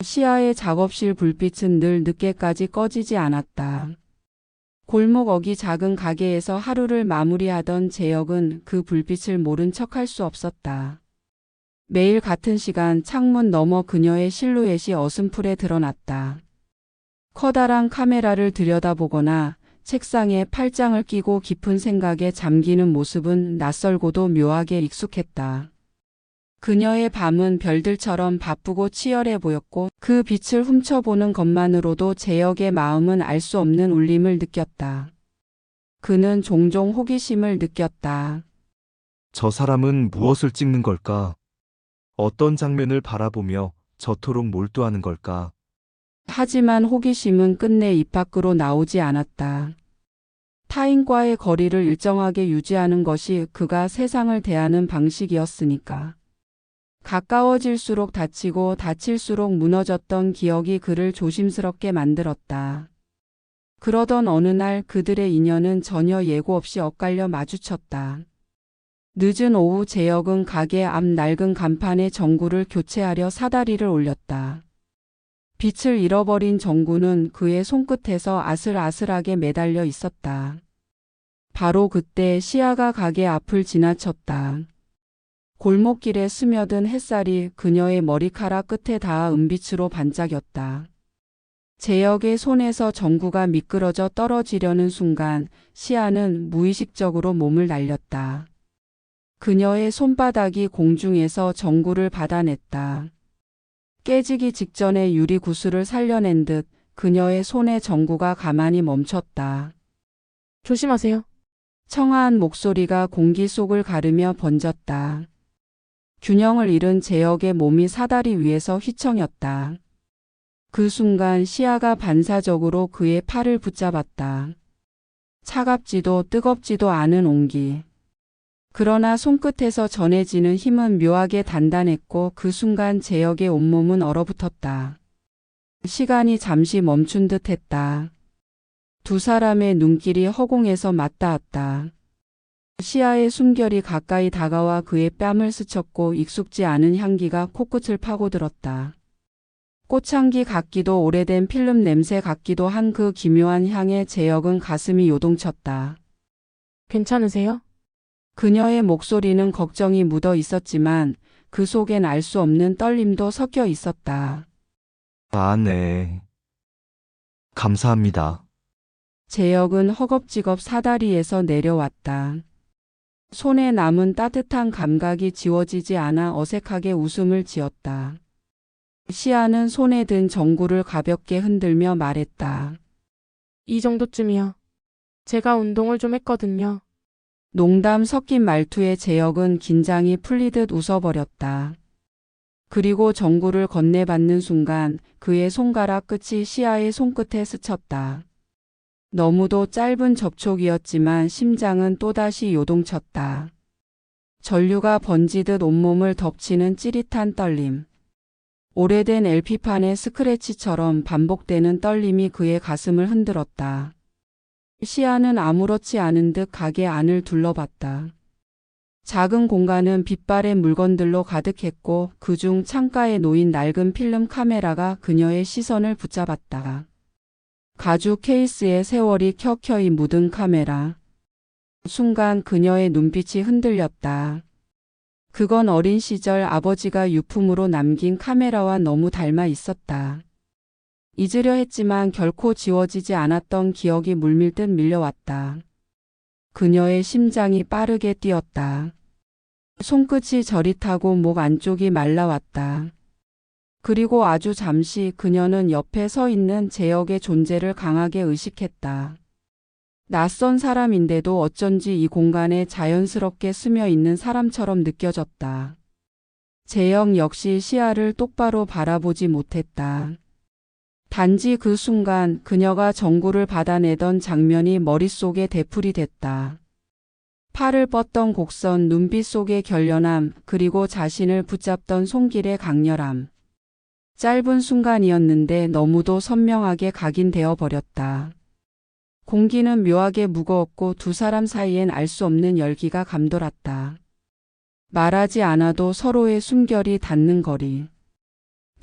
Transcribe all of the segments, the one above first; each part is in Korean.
시아의 작업실 불빛은 늘 늦게까지 꺼지지 않았다. 골목 어기 작은 가게에서 하루를 마무리하던 재혁은 그 불빛을 모른 척할 수 없었다. 매일 같은 시간 창문 너머 그녀의 실루엣이 어슴풀에 드러났다. 커다란 카메라를 들여다보거나 책상에 팔짱을 끼고 깊은 생각에 잠기는 모습은 낯설고도 묘하게 익숙했다. 그녀의 밤은 별들처럼 바쁘고 치열해 보였고 그 빛을 훔쳐보는 것만으로도 재혁의 마음은 알 수 없는 울림을 느꼈다. 그는 종종 호기심을 느꼈다. 저 사람은 무엇을 찍는 걸까? 어떤 장면을 바라보며 저토록 몰두하는 걸까? 하지만 호기심은 끝내 입 밖으로 나오지 않았다. 타인과의 거리를 일정하게 유지하는 것이 그가 세상을 대하는 방식이었으니까. 가까워질수록 다치고 다칠수록 무너졌던 기억이 그를 조심스럽게 만들었다. 그러던 어느 날 그들의 인연은 전혀 예고 없이 엇갈려 마주쳤다. 늦은 오후 재혁은 가게 앞 낡은 간판에 전구를 교체하려 사다리를 올렸다. 빛을 잃어버린 전구는 그의 손끝에서 아슬아슬하게 매달려 있었다. 바로 그때 시아가 가게 앞을 지나쳤다. 골목길에 스며든 햇살이 그녀의 머리카락 끝에 닿아 은빛으로 반짝였다. 재혁의 손에서 전구가 미끄러져 떨어지려는 순간 시아는 무의식적으로 몸을 날렸다. 그녀의 손바닥이 공중에서 전구를 받아냈다. 깨지기 직전에 유리 구슬을 살려낸 듯 그녀의 손에 전구가 가만히 멈췄다. 조심하세요. 청아한 목소리가 공기 속을 가르며 번졌다. 균형을 잃은 재혁의 몸이 사다리 위에서 휘청였다. 그 순간 시아가 반사적으로 그의 팔을 붙잡았다. 차갑지도 뜨겁지도 않은 온기. 그러나 손끝에서 전해지는 힘은 묘하게 단단했고 그 순간 재혁의 온몸은 얼어붙었다. 시간이 잠시 멈춘 듯 했다. 두 사람의 눈길이 허공에서 맞닿았다. 시아의 숨결이 가까이 다가와 그의 뺨을 스쳤고 익숙지 않은 향기가 코끝을 파고들었다. 꽃향기 같기도 오래된 필름 냄새 같기도 한 그 기묘한 향에 재혁은 가슴이 요동쳤다. 괜찮으세요? 그녀의 목소리는 걱정이 묻어 있었지만 그 속엔 알 수 없는 떨림도 섞여 있었다. 아, 네. 감사합니다. 재혁은 허겁지겁 사다리에서 내려왔다. 손에 남은 따뜻한 감각이 지워지지 않아 어색하게 웃음을 지었다. 시아는 손에 든 전구를 가볍게 흔들며 말했다. 이 정도쯤이요. 제가 운동을 좀 했거든요. 농담 섞인 말투에 재혁은 긴장이 풀리듯 웃어버렸다. 그리고 전구를 건네받는 순간 그의 손가락 끝이 시아의 손끝에 스쳤다. 너무도 짧은 접촉이었지만 심장은 또다시 요동쳤다. 전류가 번지듯 온몸을 덮치는 찌릿한 떨림. 오래된 LP판의 스크래치처럼 반복되는 떨림이 그의 가슴을 흔들었다. 시아는 아무렇지 않은 듯 가게 안을 둘러봤다. 작은 공간은 빛바랜 물건들로 가득했고 그중 창가에 놓인 낡은 필름 카메라가 그녀의 시선을 붙잡았다. 가죽 케이스에 세월이 켜켜이 묻은 카메라. 순간 그녀의 눈빛이 흔들렸다. 그건 어린 시절 아버지가 유품으로 남긴 카메라와 너무 닮아 있었다. 잊으려 했지만 결코 지워지지 않았던 기억이 물밀듯 밀려왔다. 그녀의 심장이 빠르게 뛰었다. 손끝이 저릿하고 목 안쪽이 말라왔다. 그리고 아주 잠시 그녀는 옆에 서 있는 재혁의 존재를 강하게 의식했다. 낯선 사람인데도 어쩐지 이 공간에 자연스럽게 스며 있는 사람처럼 느껴졌다. 재혁 역시 시야를 똑바로 바라보지 못했다. 단지 그 순간 그녀가 전구를 받아내던 장면이 머릿속에 되풀이 됐다. 팔을 뻗던 곡선, 눈빛 속의 결연함, 그리고 자신을 붙잡던 손길의 강렬함. 짧은 순간이었는데 너무도 선명하게 각인되어 버렸다. 공기는 묘하게 무거웠고 두 사람 사이엔 알 수 없는 열기가 감돌았다. 말하지 않아도 서로의 숨결이 닿는 거리.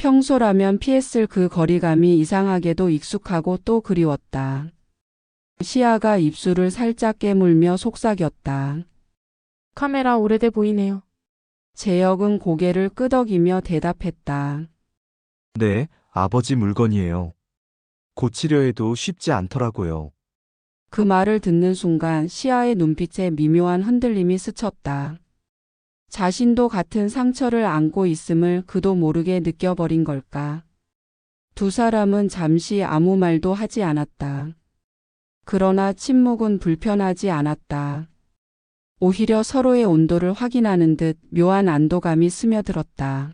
평소라면 피했을 그 거리감이 이상하게도 익숙하고 또 그리웠다. 시아가 입술을 살짝 깨물며 속삭였다. 카메라 오래돼 보이네요. 재혁은 고개를 끄덕이며 대답했다. 네, 아버지 물건이에요. 고치려 해도 쉽지 않더라고요. 그 말을 듣는 순간 시아의 눈빛에 미묘한 흔들림이 스쳤다. 자신도 같은 상처를 안고 있음을 그도 모르게 느껴버린 걸까. 두 사람은 잠시 아무 말도 하지 않았다. 그러나 침묵은 불편하지 않았다. 오히려 서로의 온도를 확인하는 듯 묘한 안도감이 스며들었다.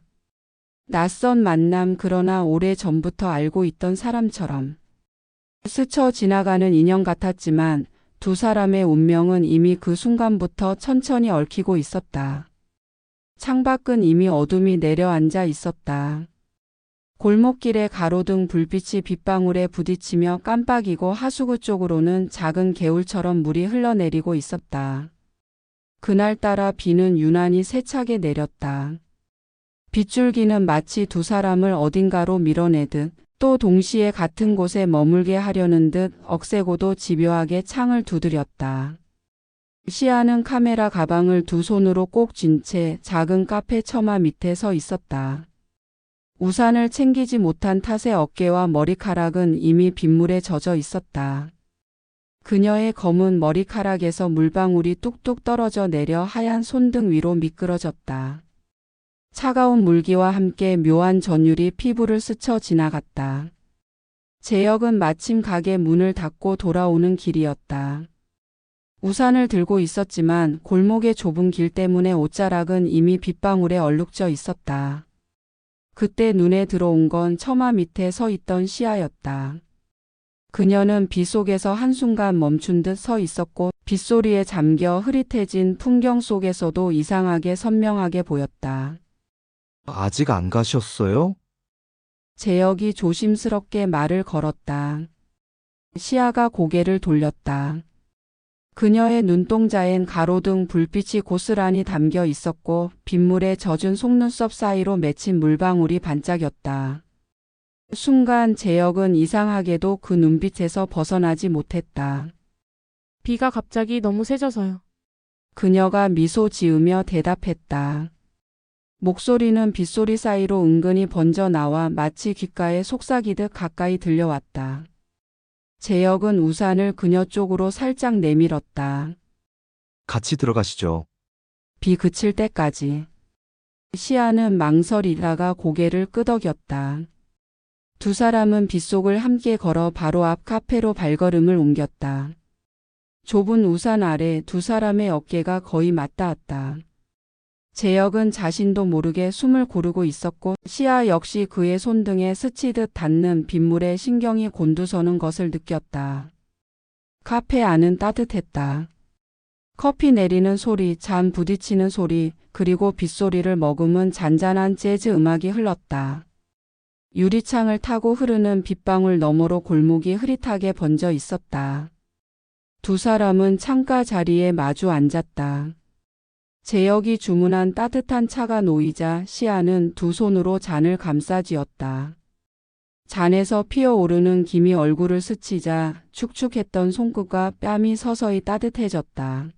낯선 만남, 그러나 오래 전부터 알고 있던 사람처럼. 스쳐 지나가는 인연 같았지만 두 사람의 운명은 이미 그 순간부터 천천히 얽히고 있었다. 창밖은 이미 어둠이 내려앉아 있었다. 골목길에 가로등 불빛이 빗방울에 부딪히며 깜빡이고 하수구 쪽으로는 작은 개울처럼 물이 흘러내리고 있었다. 그날따라 비는 유난히 세차게 내렸다. 빗줄기는 마치 두 사람을 어딘가로 밀어내듯 또 동시에 같은 곳에 머물게 하려는 듯 억세고도 집요하게 창을 두드렸다. 시아는 카메라 가방을 두 손으로 꼭 쥔 채 작은 카페 처마 밑에 서 있었다. 우산을 챙기지 못한 탓에 어깨와 머리카락은 이미 빗물에 젖어 있었다. 그녀의 검은 머리카락에서 물방울이 뚝뚝 떨어져 내려 하얀 손등 위로 미끄러졌다. 차가운 물기와 함께 묘한 전율이 피부를 스쳐 지나갔다. 재혁은 마침 가게 문을 닫고 돌아오는 길이었다. 우산을 들고 있었지만 골목의 좁은 길 때문에 옷자락은 이미 빗방울에 얼룩져 있었다. 그때 눈에 들어온 건 처마 밑에 서 있던 시아였다. 그녀는 비 속에서 한순간 멈춘 듯 서 있었고 빗소리에 잠겨 흐릿해진 풍경 속에서도 이상하게 선명하게 보였다. 아직 안 가셨어요? 재혁이 조심스럽게 말을 걸었다. 시아가 고개를 돌렸다. 그녀의 눈동자엔 가로등 불빛이 고스란히 담겨 있었고 빗물에 젖은 속눈썹 사이로 맺힌 물방울이 반짝였다. 순간 재혁은 이상하게도 그 눈빛에서 벗어나지 못했다. 비가 갑자기 너무 세져서요. 그녀가 미소 지으며 대답했다. 목소리는 빗소리 사이로 은근히 번져 나와 마치 귓가에 속삭이듯 가까이 들려왔다. 재혁은 우산을 그녀 쪽으로 살짝 내밀었다. 같이 들어가시죠. 비 그칠 때까지. 시아는 망설이다가 고개를 끄덕였다. 두 사람은 빗속을 함께 걸어 바로 앞 카페로 발걸음을 옮겼다. 좁은 우산 아래 두 사람의 어깨가 거의 맞닿았다. 재혁은 자신도 모르게 숨을 고르고 있었고 시아 역시 그의 손등에 스치듯 닿는 빗물에 신경이 곤두서는 것을 느꼈다. 카페 안은 따뜻했다. 커피 내리는 소리, 잔 부딪히는 소리, 그리고 빗소리를 머금은 잔잔한 재즈 음악이 흘렀다. 유리창을 타고 흐르는 빗방울 너머로 골목이 흐릿하게 번져 있었다. 두 사람은 창가 자리에 마주 앉았다. 재혁이 주문한 따뜻한 차가 놓이자 시아는 두 손으로 잔을 감싸쥐었다. 잔에서 피어오르는 김이 얼굴을 스치자 축축했던 손끝과 뺨이 서서히 따뜻해졌다.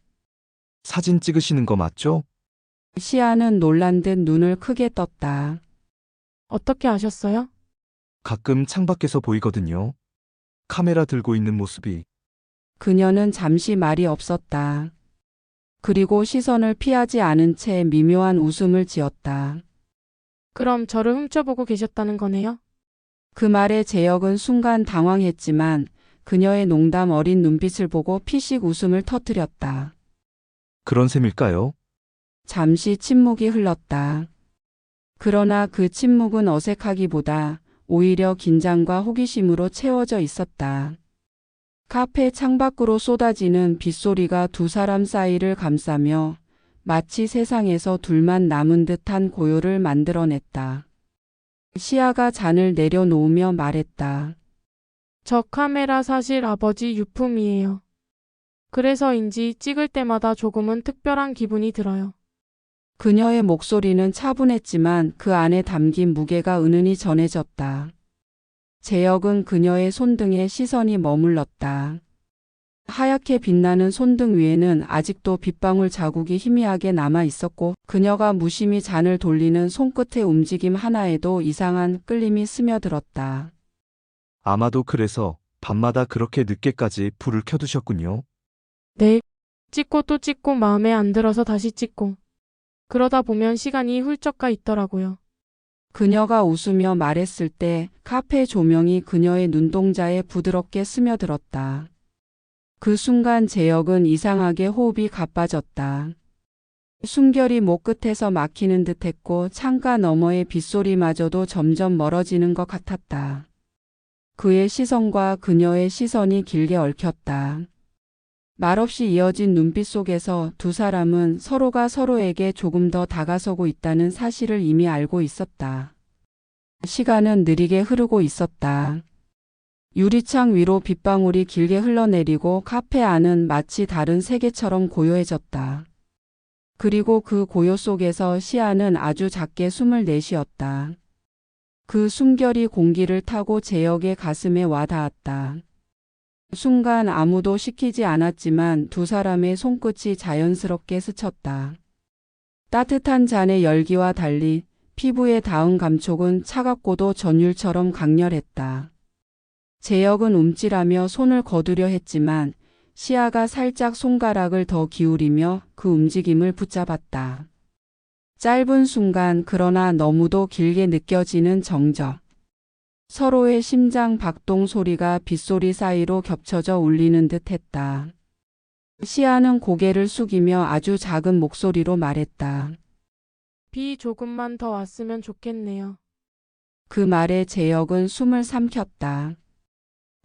사진 찍으시는 거 맞죠? 시아는 놀란 듯 눈을 크게 떴다. 어떻게 아셨어요? 가끔 창밖에서 보이거든요. 카메라 들고 있는 모습이. 그녀는 잠시 말이 없었다. 그리고 시선을 피하지 않은 채 미묘한 웃음을 지었다. 그럼 저를 훔쳐보고 계셨다는 거네요? 그 말에 재혁은 순간 당황했지만 그녀의 농담 어린 눈빛을 보고 피식 웃음을 터뜨렸다. 그런 셈일까요? 잠시 침묵이 흘렀다. 그러나 그 침묵은 어색하기보다 오히려 긴장과 호기심으로 채워져 있었다. 카페 창밖으로 쏟아지는 빗소리가 두 사람 사이를 감싸며 마치 세상에서 둘만 남은 듯한 고요를 만들어냈다. 시아가 잔을 내려놓으며 말했다. 저 카메라 사실 아버지 유품이에요. 그래서인지 찍을 때마다 조금은 특별한 기분이 들어요. 그녀의 목소리는 차분했지만 그 안에 담긴 무게가 은은히 전해졌다. 재혁은 그녀의 손등에 시선이 머물렀다. 하얗게 빛나는 손등 위에는 아직도 빗방울 자국이 희미하게 남아 있었고 그녀가 무심히 잔을 돌리는 손끝의 움직임 하나에도 이상한 끌림이 스며들었다. 아마도 그래서 밤마다 그렇게 늦게까지 불을 켜두셨군요. 네. 찍고 또 찍고 마음에 안 들어서 다시 찍고. 그러다 보면 시간이 훌쩍 가 있더라고요. 그녀가 웃으며 말했을 때 카페 조명이 그녀의 눈동자에 부드럽게 스며들었다. 그 순간 재혁은 이상하게 호흡이 가빠졌다. 숨결이 목 끝에서 막히는 듯했고 창가 너머의 빗소리마저도 점점 멀어지는 것 같았다. 그의 시선과 그녀의 시선이 길게 얽혔다. 말없이 이어진 눈빛 속에서 두 사람은 서로가 서로에게 조금 더 다가서고 있다는 사실을 이미 알고 있었다. 시간은 느리게 흐르고 있었다. 유리창 위로 빗방울이 길게 흘러내리고 카페 안은 마치 다른 세계처럼 고요해졌다. 그리고 그 고요 속에서 시아는 아주 작게 숨을 내쉬었다. 그 숨결이 공기를 타고 재혁의 가슴에 와닿았다. 순간 아무도 시키지 않았지만 두 사람의 손끝이 자연스럽게 스쳤다. 따뜻한 잔의 열기와 달리 피부에 닿은 감촉은 차갑고도 전율처럼 강렬했다. 재혁은 움찔하며 손을 거두려 했지만 시아가 살짝 손가락을 더 기울이며 그 움직임을 붙잡았다. 짧은 순간 그러나 너무도 길게 느껴지는 정적. 서로의 심장 박동 소리가 빗소리 사이로 겹쳐져 울리는 듯 했다. 시아는 고개를 숙이며 아주 작은 목소리로 말했다. 비 조금만 더 왔으면 좋겠네요. 그 말에 재혁은 숨을 삼켰다.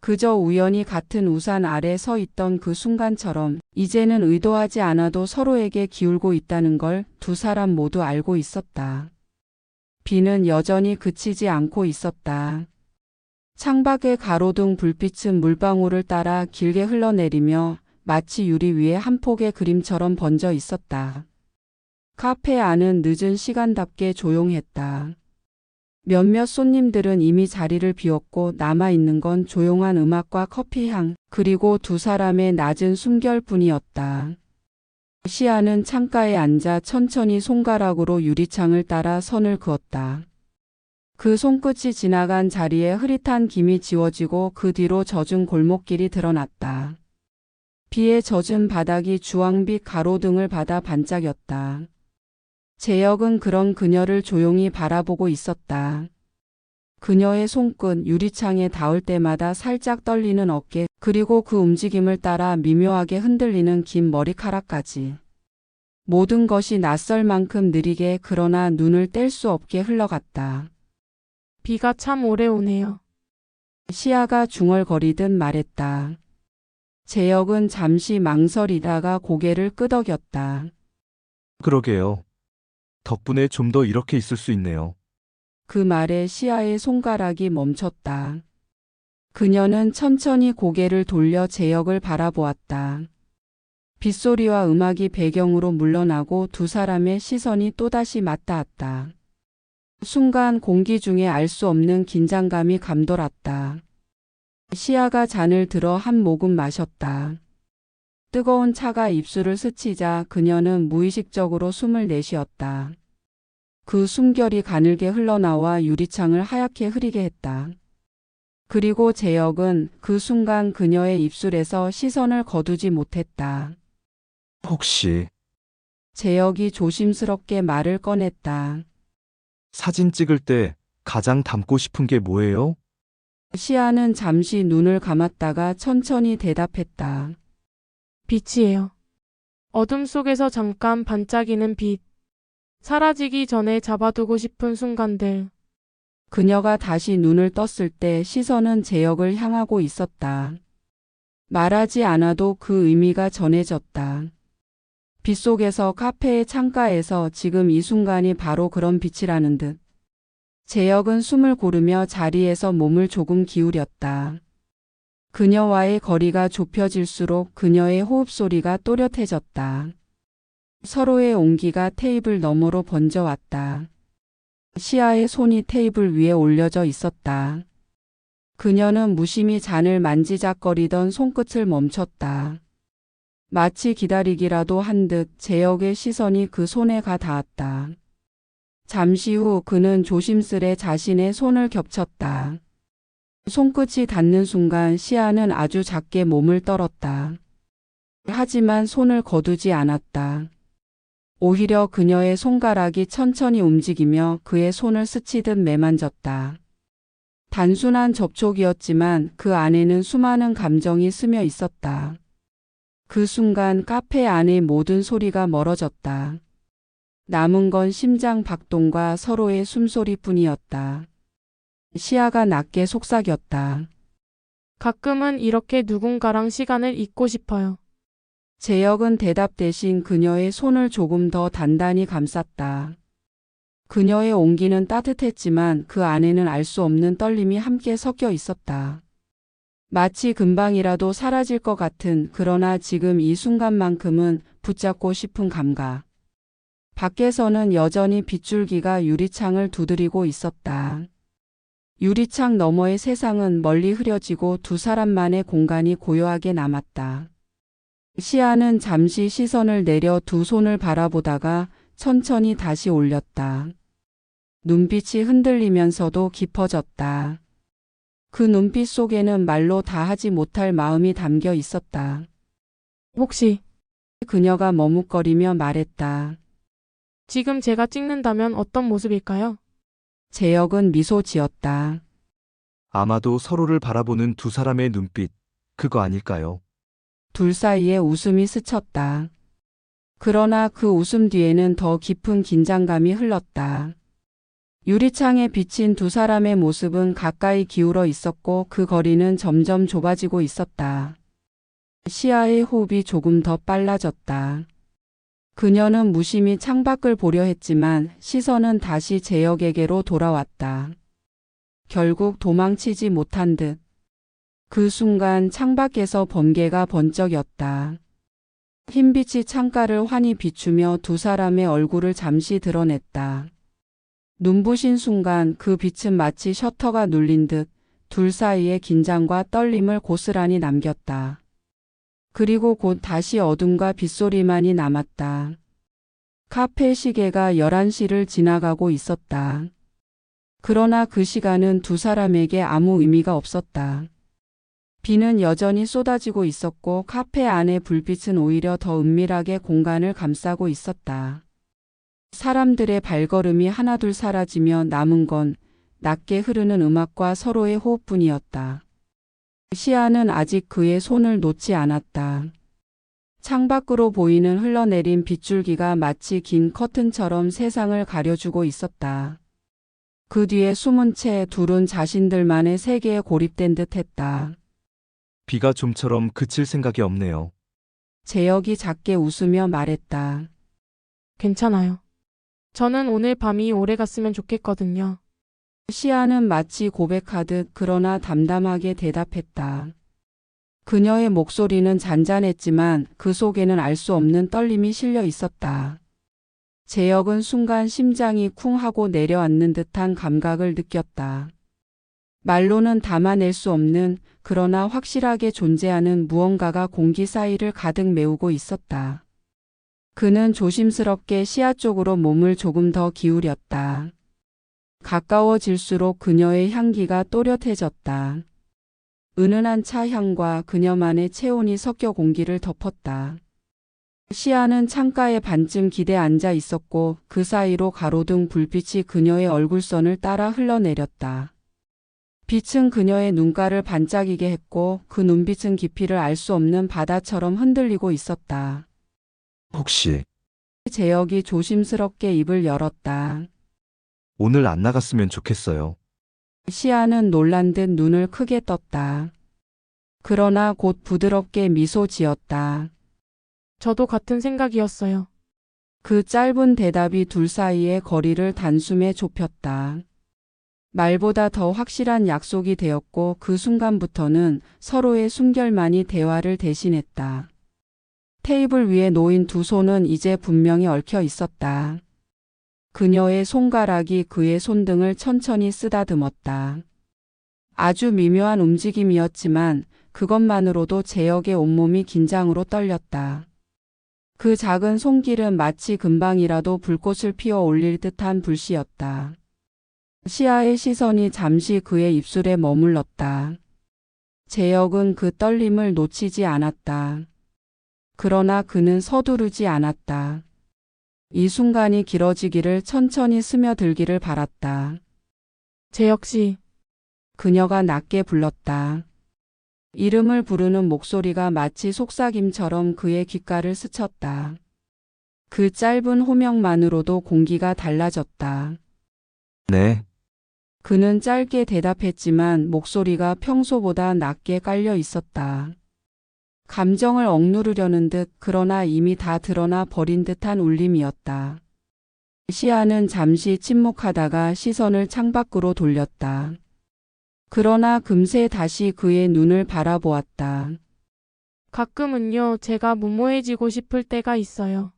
그저 우연히 같은 우산 아래 서 있던 그 순간처럼 이제는 의도하지 않아도 서로에게 기울고 있다는 걸 두 사람 모두 알고 있었다. 비는 여전히 그치지 않고 있었다. 창밖의 가로등 불빛은 물방울을 따라 길게 흘러내리며 마치 유리 위에 한 폭의 그림처럼 번져 있었다. 카페 안은 늦은 시간답게 조용했다. 몇몇 손님들은 이미 자리를 비웠고 남아있는 건 조용한 음악과 커피향, 그리고 두 사람의 낮은 숨결뿐이었다. 시아는 창가에 앉아 천천히 손가락으로 유리창을 따라 선을 그었다. 그 손끝이 지나간 자리에 흐릿한 김이 지워지고 그 뒤로 젖은 골목길이 드러났다. 비에 젖은 바닥이 주황빛 가로등을 받아 반짝였다. 재혁은 그런 그녀를 조용히 바라보고 있었다. 그녀의 손끝 유리창에 닿을 때마다 살짝 떨리는 어깨, 그리고 그 움직임을 따라 미묘하게 흔들리는 긴 머리카락까지. 모든 것이 낯설 만큼 느리게 그러나 눈을 뗄 수 없게 흘러갔다. 비가 참 오래 오네요. 시아가 중얼거리듯 말했다. 재혁은 잠시 망설이다가 고개를 끄덕였다. 그러게요. 덕분에 좀 더 이렇게 있을 수 있네요. 그 말에 시아의 손가락이 멈췄다. 그녀는 천천히 고개를 돌려 재혁을 바라보았다. 빗소리와 음악이 배경으로 물러나고 두 사람의 시선이 또다시 맞닿았다. 순간 공기 중에 알 수 없는 긴장감이 감돌았다. 시아가 잔을 들어 한 모금 마셨다. 뜨거운 차가 입술을 스치자 그녀는 무의식적으로 숨을 내쉬었다. 그 숨결이 가늘게 흘러나와 유리창을 하얗게 흐리게 했다. 그리고 재혁은 그 순간 그녀의 입술에서 시선을 거두지 못했다. 혹시 재혁이 조심스럽게 말을 꺼냈다. 사진 찍을 때 가장 담고 싶은 게 뭐예요? 시아는 잠시 눈을 감았다가 천천히 대답했다. 빛이에요. 어둠 속에서 잠깐 반짝이는 빛. 사라지기 전에 잡아두고 싶은 순간들. 그녀가 다시 눈을 떴을 때 시선은 재혁을 향하고 있었다. 말하지 않아도 그 의미가 전해졌다. 빛 속에서 카페의 창가에서 지금 이 순간이 바로 그런 빛이라는 듯. 재혁은 숨을 고르며 자리에서 몸을 조금 기울였다. 그녀와의 거리가 좁혀질수록 그녀의 호흡 소리가 또렷해졌다. 서로의 온기가 테이블 너머로 번져왔다. 시아의 손이 테이블 위에 올려져 있었다. 그녀는 무심히 잔을 만지작거리던 손끝을 멈췄다. 마치 기다리기라도 한 듯 재혁의 시선이 그 손에 가 닿았다. 잠시 후 그는 조심스레 자신의 손을 겹쳤다. 손끝이 닿는 순간 시아는 아주 작게 몸을 떨었다. 하지만 손을 거두지 않았다. 오히려 그녀의 손가락이 천천히 움직이며 그의 손을 스치듯 매만졌다. 단순한 접촉이었지만 그 안에는 수많은 감정이 스며 있었다. 그 순간 카페 안의 모든 소리가 멀어졌다. 남은 건 심장 박동과 서로의 숨소리뿐이었다. 시아가 낮게 속삭였다. 가끔은 이렇게 누군가랑 시간을 잊고 싶어요. 재혁은 대답 대신 그녀의 손을 조금 더 단단히 감쌌다. 그녀의 온기는 따뜻했지만 그 안에는 알 수 없는 떨림이 함께 섞여 있었다. 마치 금방이라도 사라질 것 같은, 그러나 지금 이 순간만큼은 붙잡고 싶은 감각. 밖에서는 여전히 빗줄기가 유리창을 두드리고 있었다. 유리창 너머의 세상은 멀리 흐려지고 두 사람만의 공간이 고요하게 남았다. 시아는 잠시 시선을 내려 두 손을 바라보다가 천천히 다시 올렸다. 눈빛이 흔들리면서도 깊어졌다. 그 눈빛 속에는 말로 다하지 못할 마음이 담겨 있었다. 혹시 그녀가 머뭇거리며 말했다. 지금 제가 찍는다면 어떤 모습일까요? 재혁은 미소 지었다. 아마도 서로를 바라보는 두 사람의 눈빛, 그거 아닐까요? 둘 사이에 웃음이 스쳤다. 그러나 그 웃음 뒤에는 더 깊은 긴장감이 흘렀다. 유리창에 비친 두 사람의 모습은 가까이 기울어 있었고 그 거리는 점점 좁아지고 있었다. 시아의 호흡이 조금 더 빨라졌다. 그녀는 무심히 창밖을 보려 했지만 시선은 다시 재혁에게로 돌아왔다. 결국 도망치지 못한 듯. 그 순간 창밖에서 번개가 번쩍였다. 흰빛이 창가를 환히 비추며 두 사람의 얼굴을 잠시 드러냈다. 눈부신 순간 그 빛은 마치 셔터가 눌린 듯 둘 사이의 긴장과 떨림을 고스란히 남겼다. 그리고 곧 다시 어둠과 빗소리만이 남았다. 카페 시계가 11시를 지나가고 있었다. 그러나 그 시간은 두 사람에게 아무 의미가 없었다. 비는 여전히 쏟아지고 있었고 카페 안의 불빛은 오히려 더 은밀하게 공간을 감싸고 있었다. 사람들의 발걸음이 하나둘 사라지며 남은 건 낮게 흐르는 음악과 서로의 호흡뿐이었다. 시아는 아직 그의 손을 놓지 않았다. 창밖으로 보이는 흘러내린 빗줄기가 마치 긴 커튼처럼 세상을 가려주고 있었다. 그 뒤에 숨은 채 둘은 자신들만의 세계에 고립된 듯 했다. 비가 좀처럼 그칠 생각이 없네요. 재혁이 작게 웃으며 말했다. 괜찮아요. 저는 오늘 밤이 오래 갔으면 좋겠거든요. 시아는 마치 고백하듯 그러나 담담하게 대답했다. 그녀의 목소리는 잔잔했지만 그 속에는 알 수 없는 떨림이 실려 있었다. 재혁은 순간 심장이 쿵 하고 내려앉는 듯한 감각을 느꼈다. 말로는 담아낼 수 없는, 그러나 확실하게 존재하는 무언가가 공기 사이를 가득 메우고 있었다. 그는 조심스럽게 시야 쪽으로 몸을 조금 더 기울였다. 가까워질수록 그녀의 향기가 또렷해졌다. 은은한 차 향과 그녀만의 체온이 섞여 공기를 덮었다. 시아는 창가에 반쯤 기대 앉아 있었고 그 사이로 가로등 불빛이 그녀의 얼굴선을 따라 흘러내렸다. 빛은 그녀의 눈가를 반짝이게 했고 그 눈빛은 깊이를 알 수 없는 바다처럼 흔들리고 있었다. 혹시 재혁이 조심스럽게 입을 열었다. 오늘 안 나갔으면 좋겠어요. 시아는 놀란 듯 눈을 크게 떴다. 그러나 곧 부드럽게 미소 지었다. 저도 같은 생각이었어요. 그 짧은 대답이 둘 사이의 거리를 단숨에 좁혔다. 말보다 더 확실한 약속이 되었고 그 순간부터는 서로의 숨결만이 대화를 대신했다. 테이블 위에 놓인 두 손은 이제 분명히 얽혀 있었다. 그녀의 손가락이 그의 손등을 천천히 쓰다듬었다. 아주 미묘한 움직임이었지만 그것만으로도 재혁의 온몸이 긴장으로 떨렸다. 그 작은 손길은 마치 금방이라도 불꽃을 피워 올릴 듯한 불씨였다. 시아의 시선이 잠시 그의 입술에 머물렀다. 재혁은 그 떨림을 놓치지 않았다. 그러나 그는 서두르지 않았다. 이 순간이 길어지기를, 천천히 스며들기를 바랐다. 재혁 씨, 그녀가 낮게 불렀다. 이름을 부르는 목소리가 마치 속삭임처럼 그의 귓가를 스쳤다. 그 짧은 호명만으로도 공기가 달라졌다. 네. 그는 짧게 대답했지만 목소리가 평소보다 낮게 깔려 있었다. 감정을 억누르려는 듯, 그러나 이미 다 드러나 버린 듯한 울림이었다. 시아는 잠시 침묵하다가 시선을 창밖으로 돌렸다. 그러나 금세 다시 그의 눈을 바라보았다. 가끔은요, 제가 무모해지고 싶을 때가 있어요.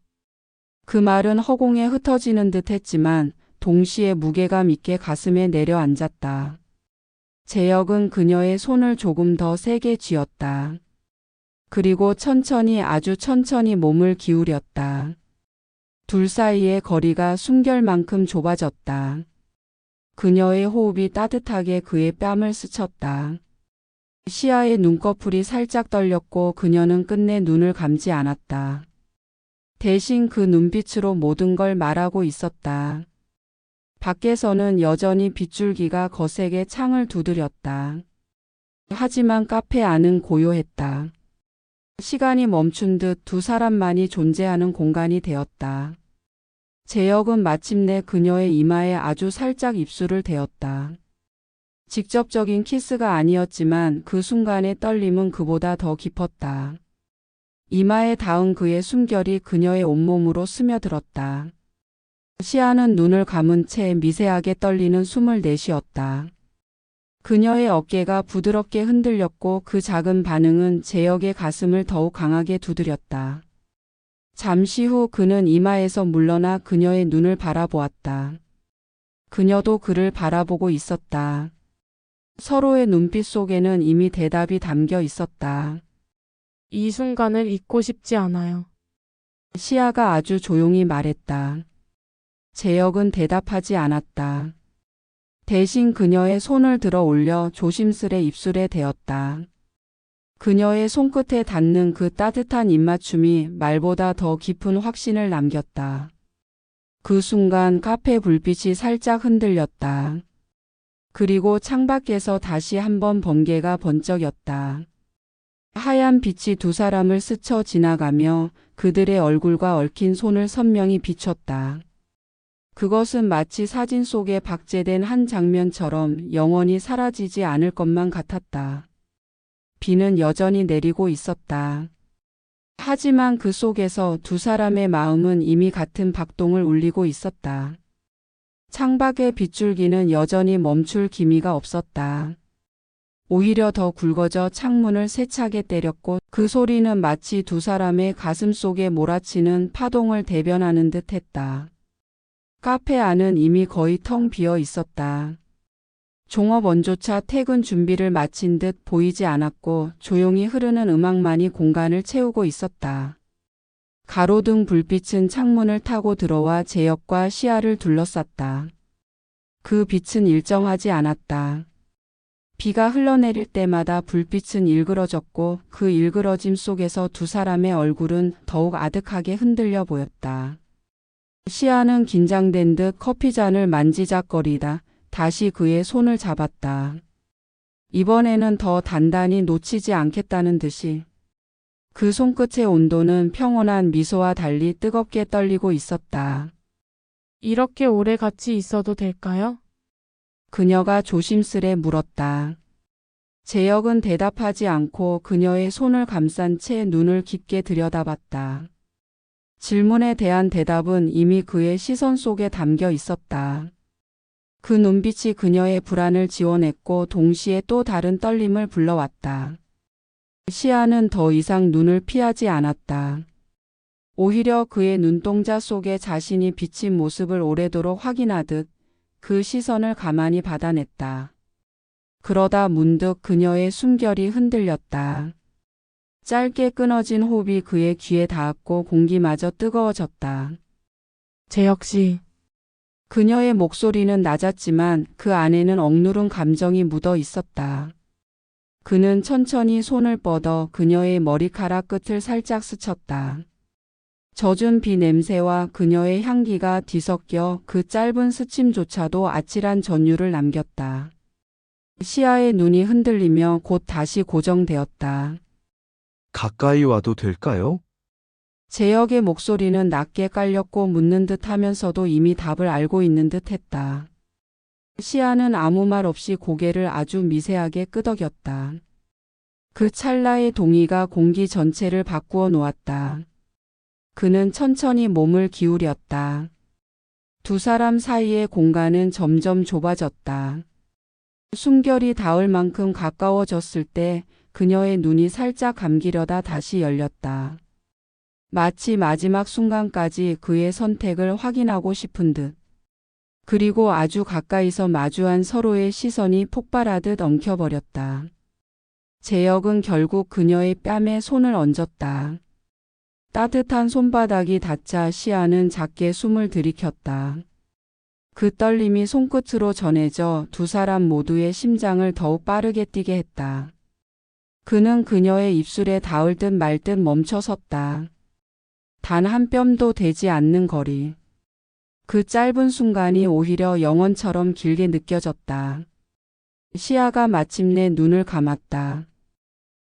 그 말은 허공에 흩어지는 듯 했지만 동시에 무게감 있게 가슴에 내려앉았다. 재혁은 그녀의 손을 조금 더 세게 쥐었다. 그리고 천천히, 아주 천천히 몸을 기울였다. 둘 사이의 거리가 숨결만큼 좁아졌다. 그녀의 호흡이 따뜻하게 그의 뺨을 스쳤다. 시아의 눈꺼풀이 살짝 떨렸고 그녀는 끝내 눈을 감지 않았다. 대신 그 눈빛으로 모든 걸 말하고 있었다. 밖에서는 여전히 빗줄기가 거세게 창을 두드렸다. 하지만 카페 안은 고요했다. 시간이 멈춘 듯 두 사람만이 존재하는 공간이 되었다. 재혁은 마침내 그녀의 이마에 아주 살짝 입술을 대었다. 직접적인 키스가 아니었지만 그 순간의 떨림은 그보다 더 깊었다. 이마에 닿은 그의 숨결이 그녀의 온몸으로 스며들었다. 시아는 눈을 감은 채 미세하게 떨리는 숨을 내쉬었다. 그녀의 어깨가 부드럽게 흔들렸고 그 작은 반응은 재혁의 가슴을 더욱 강하게 두드렸다. 잠시 후 그는 이마에서 물러나 그녀의 눈을 바라보았다. 그녀도 그를 바라보고 있었다. 서로의 눈빛 속에는 이미 대답이 담겨 있었다. 이 순간을 잊고 싶지 않아요. 시아가 아주 조용히 말했다. 재혁은 대답하지 않았다. 대신 그녀의 손을 들어 올려 조심스레 입술에 대었다. 그녀의 손끝에 닿는 그 따뜻한 입맞춤이 말보다 더 깊은 확신을 남겼다. 그 순간 카페 불빛이 살짝 흔들렸다. 그리고 창밖에서 다시 한번 번개가 번쩍였다. 하얀 빛이 두 사람을 스쳐 지나가며 그들의 얼굴과 얽힌 손을 선명히 비췄다. 그것은 마치 사진 속에 박제된 한 장면처럼 영원히 사라지지 않을 것만 같았다. 비는 여전히 내리고 있었다. 하지만 그 속에서 두 사람의 마음은 이미 같은 박동을 울리고 있었다. 창밖의 빗줄기는 여전히 멈출 기미가 없었다. 오히려 더 굵어져 창문을 세차게 때렸고 그 소리는 마치 두 사람의 가슴 속에 몰아치는 파동을 대변하는 듯 했다. 카페 안은 이미 거의 텅 비어 있었다. 종업원조차 퇴근 준비를 마친 듯 보이지 않았고 조용히 흐르는 음악만이 공간을 채우고 있었다. 가로등 불빛은 창문을 타고 들어와 재혁과 시아를 둘러쌌다. 그 빛은 일정하지 않았다. 비가 흘러내릴 때마다 불빛은 일그러졌고 그 일그러짐 속에서 두 사람의 얼굴은 더욱 아득하게 흔들려 보였다. 시아는 긴장된 듯 커피잔을 만지작거리다 다시 그의 손을 잡았다. 이번에는 더 단단히 놓치지 않겠다는 듯이. 그 손끝의 온도는 평온한 미소와 달리 뜨겁게 떨리고 있었다. 이렇게 오래 같이 있어도 될까요? 그녀가 조심스레 물었다. 재혁은 대답하지 않고 그녀의 손을 감싼 채 눈을 깊게 들여다봤다. 질문에 대한 대답은 이미 그의 시선 속에 담겨 있었다. 그 눈빛이 그녀의 불안을 지워냈고 동시에 또 다른 떨림을 불러왔다. 시아는 더 이상 눈을 피하지 않았다. 오히려 그의 눈동자 속에 자신이 비친 모습을 오래도록 확인하듯 그 시선을 가만히 받아냈다. 그러다 문득 그녀의 숨결이 흔들렸다. 짧게 끊어진 호흡이 그의 귀에 닿았고 공기마저 뜨거워졌다. 재혁 씨, 그녀의 목소리는 낮았지만 그 안에는 억누른 감정이 묻어 있었다. 그는 천천히 손을 뻗어 그녀의 머리카락 끝을 살짝 스쳤다. 젖은 비 냄새와 그녀의 향기가 뒤섞여 그 짧은 스침조차도 아찔한 전율을 남겼다. 시아의 눈이 흔들리며 곧 다시 고정되었다. 가까이 와도 될까요? 재혁의 목소리는 낮게 깔렸고 묻는 듯 하면서도 이미 답을 알고 있는 듯 했다. 시아는 아무 말 없이 고개를 아주 미세하게 끄덕였다. 그 찰나의 동의가 공기 전체를 바꾸어 놓았다. 그는 천천히 몸을 기울였다. 두 사람 사이의 공간은 점점 좁아졌다. 숨결이 닿을 만큼 가까워졌을 때 그녀의 눈이 살짝 감기려다 다시 열렸다. 마치 마지막 순간까지 그의 선택을 확인하고 싶은 듯. 그리고 아주 가까이서 마주한 서로의 시선이 폭발하듯 엉켜버렸다. 재혁은 결국 그녀의 뺨에 손을 얹었다. 따뜻한 손바닥이 닿자 시아는 작게 숨을 들이켰다. 그 떨림이 손끝으로 전해져 두 사람 모두의 심장을 더욱 빠르게 뛰게 했다. 그는 그녀의 입술에 닿을 듯 말 듯 멈춰 섰다. 단 한 뼘도 되지 않는 거리. 그 짧은 순간이 오히려 영원처럼 길게 느껴졌다. 시아가 마침내 눈을 감았다.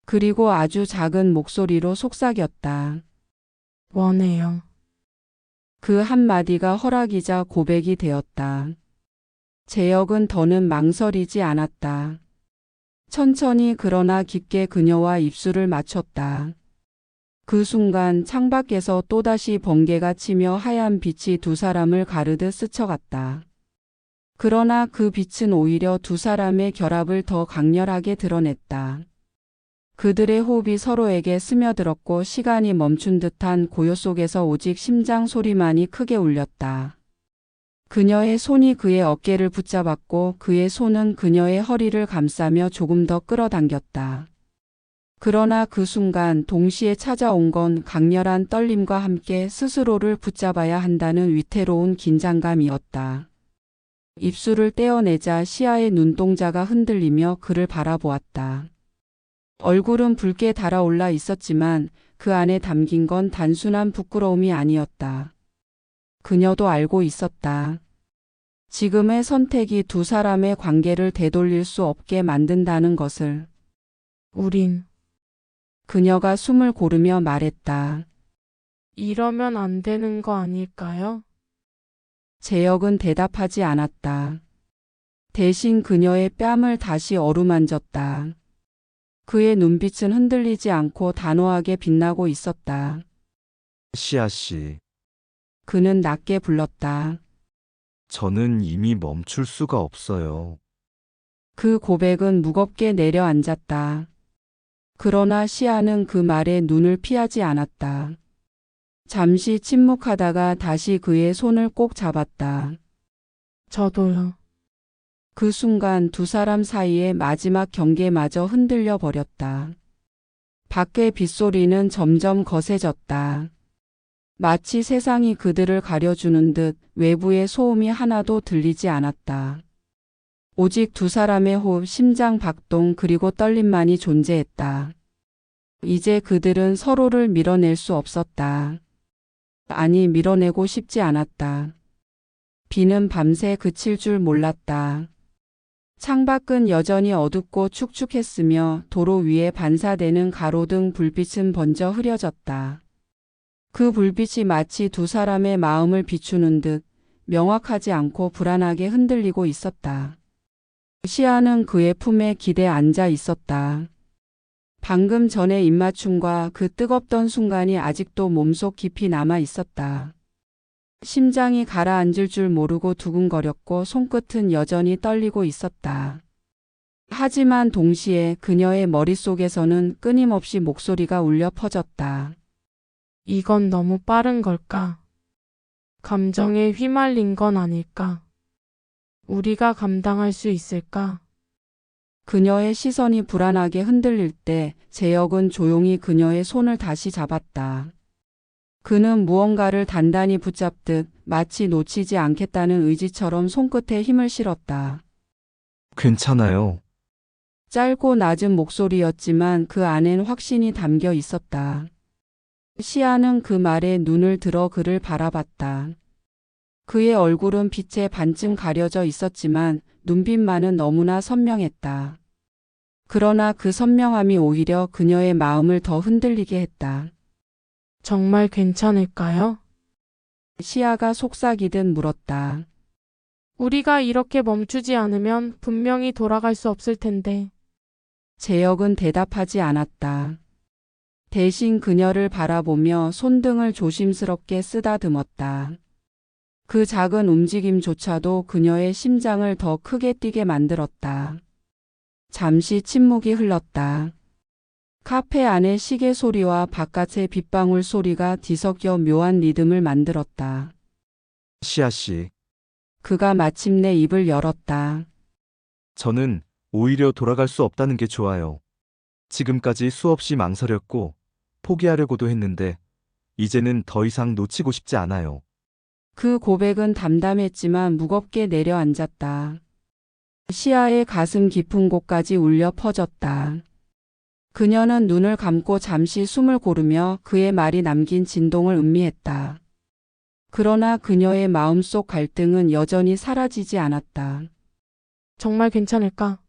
그리고 아주 작은 목소리로 속삭였다. 원해요. 그 한마디가 허락이자 고백이 되었다. 재혁은 더는 망설이지 않았다. 천천히 그러나 깊게 그녀와 입술을 맞췄다. 그 순간 창밖에서 또다시 번개가 치며 하얀 빛이 두 사람을 가르듯 스쳐갔다. 그러나 그 빛은 오히려 두 사람의 결합을 더 강렬하게 드러냈다. 그들의 호흡이 서로에게 스며들었고 시간이 멈춘 듯한 고요 속에서 오직 심장 소리만이 크게 울렸다. 그녀의 손이 그의 어깨를 붙잡았고 그의 손은 그녀의 허리를 감싸며 조금 더 끌어당겼다. 그러나 그 순간 동시에 찾아온 건 강렬한 떨림과 함께 스스로를 붙잡아야 한다는 위태로운 긴장감이었다. 입술을 떼어내자 시아의 눈동자가 흔들리며 그를 바라보았다. 얼굴은 붉게 달아올라 있었지만 그 안에 담긴 건 단순한 부끄러움이 아니었다. 그녀도 알고 있었다. 지금의 선택이 두 사람의 관계를 되돌릴 수 없게 만든다는 것을. 우린 그녀가 숨을 고르며 말했다. 이러면 안 되는 거 아닐까요? 재혁은 대답하지 않았다. 대신 그녀의 뺨을 다시 어루만졌다. 그의 눈빛은 흔들리지 않고 단호하게 빛나고 있었다. 시아 씨, 그는 낮게 불렀다. 저는 이미 멈출 수가 없어요. 그 고백은 무겁게 내려앉았다. 그러나 시아는 그 말에 눈을 피하지 않았다. 잠시 침묵하다가 다시 그의 손을 꼭 잡았다. 저도요. 그 순간 두 사람 사이의 마지막 경계마저 흔들려 버렸다. 밖의 빗소리는 점점 거세졌다. 마치 세상이 그들을 가려주는 듯 외부의 소음이 하나도 들리지 않았다. 오직 두 사람의 호흡, 심장 박동 그리고 떨림만이 존재했다. 이제 그들은 서로를 밀어낼 수 없었다. 아니, 밀어내고 싶지 않았다. 비는 밤새 그칠 줄 몰랐다. 창밖은 여전히 어둡고 축축했으며 도로 위에 반사되는 가로등 불빛은 번져 흐려졌다. 그 불빛이 마치 두 사람의 마음을 비추는 듯 명확하지 않고 불안하게 흔들리고 있었다. 시아는 그의 품에 기대 앉아 있었다. 방금 전의 입맞춤과 그 뜨겁던 순간이 아직도 몸속 깊이 남아 있었다. 심장이 가라앉을 줄 모르고 두근거렸고 손끝은 여전히 떨리고 있었다. 하지만 동시에 그녀의 머릿속에서는 끊임없이 목소리가 울려 퍼졌다. 이건 너무 빠른 걸까? 감정에 휘말린 건 아닐까? 우리가 감당할 수 있을까? 그녀의 시선이 불안하게 흔들릴 때 재혁은 조용히 그녀의 손을 다시 잡았다. 그는 무언가를 단단히 붙잡듯 마치 놓치지 않겠다는 의지처럼 손끝에 힘을 실었다. 괜찮아요. 짧고 낮은 목소리였지만 그 안엔 확신이 담겨 있었다. 시아는 그 말에 눈을 들어 그를 바라봤다. 그의 얼굴은 빛에 반쯤 가려져 있었지만 눈빛만은 너무나 선명했다. 그러나 그 선명함이 오히려 그녀의 마음을 더 흔들리게 했다. 정말 괜찮을까요? 시아가 속삭이듯 물었다. 우리가 이렇게 멈추지 않으면 분명히 돌아갈 수 없을 텐데. 재혁은 대답하지 않았다. 대신 그녀를 바라보며 손등을 조심스럽게 쓰다듬었다. 그 작은 움직임조차도 그녀의 심장을 더 크게 뛰게 만들었다. 잠시 침묵이 흘렀다. 카페 안의 시계 소리와 바깥의 빗방울 소리가 뒤섞여 묘한 리듬을 만들었다. 시아 씨, 그가 마침내 입을 열었다. 저는 오히려 돌아갈 수 없다는 게 좋아요. 지금까지 수없이 망설였고 포기하려고도 했는데 이제는 더 이상 놓치고 싶지 않아요. 그 고백은 담담했지만 무겁게 내려앉았다. 시아의 가슴 깊은 곳까지 울려 퍼졌다. 그녀는 눈을 감고 잠시 숨을 고르며 그의 말이 남긴 진동을 음미했다. 그러나 그녀의 마음속 갈등은 여전히 사라지지 않았다. 정말 괜찮을까?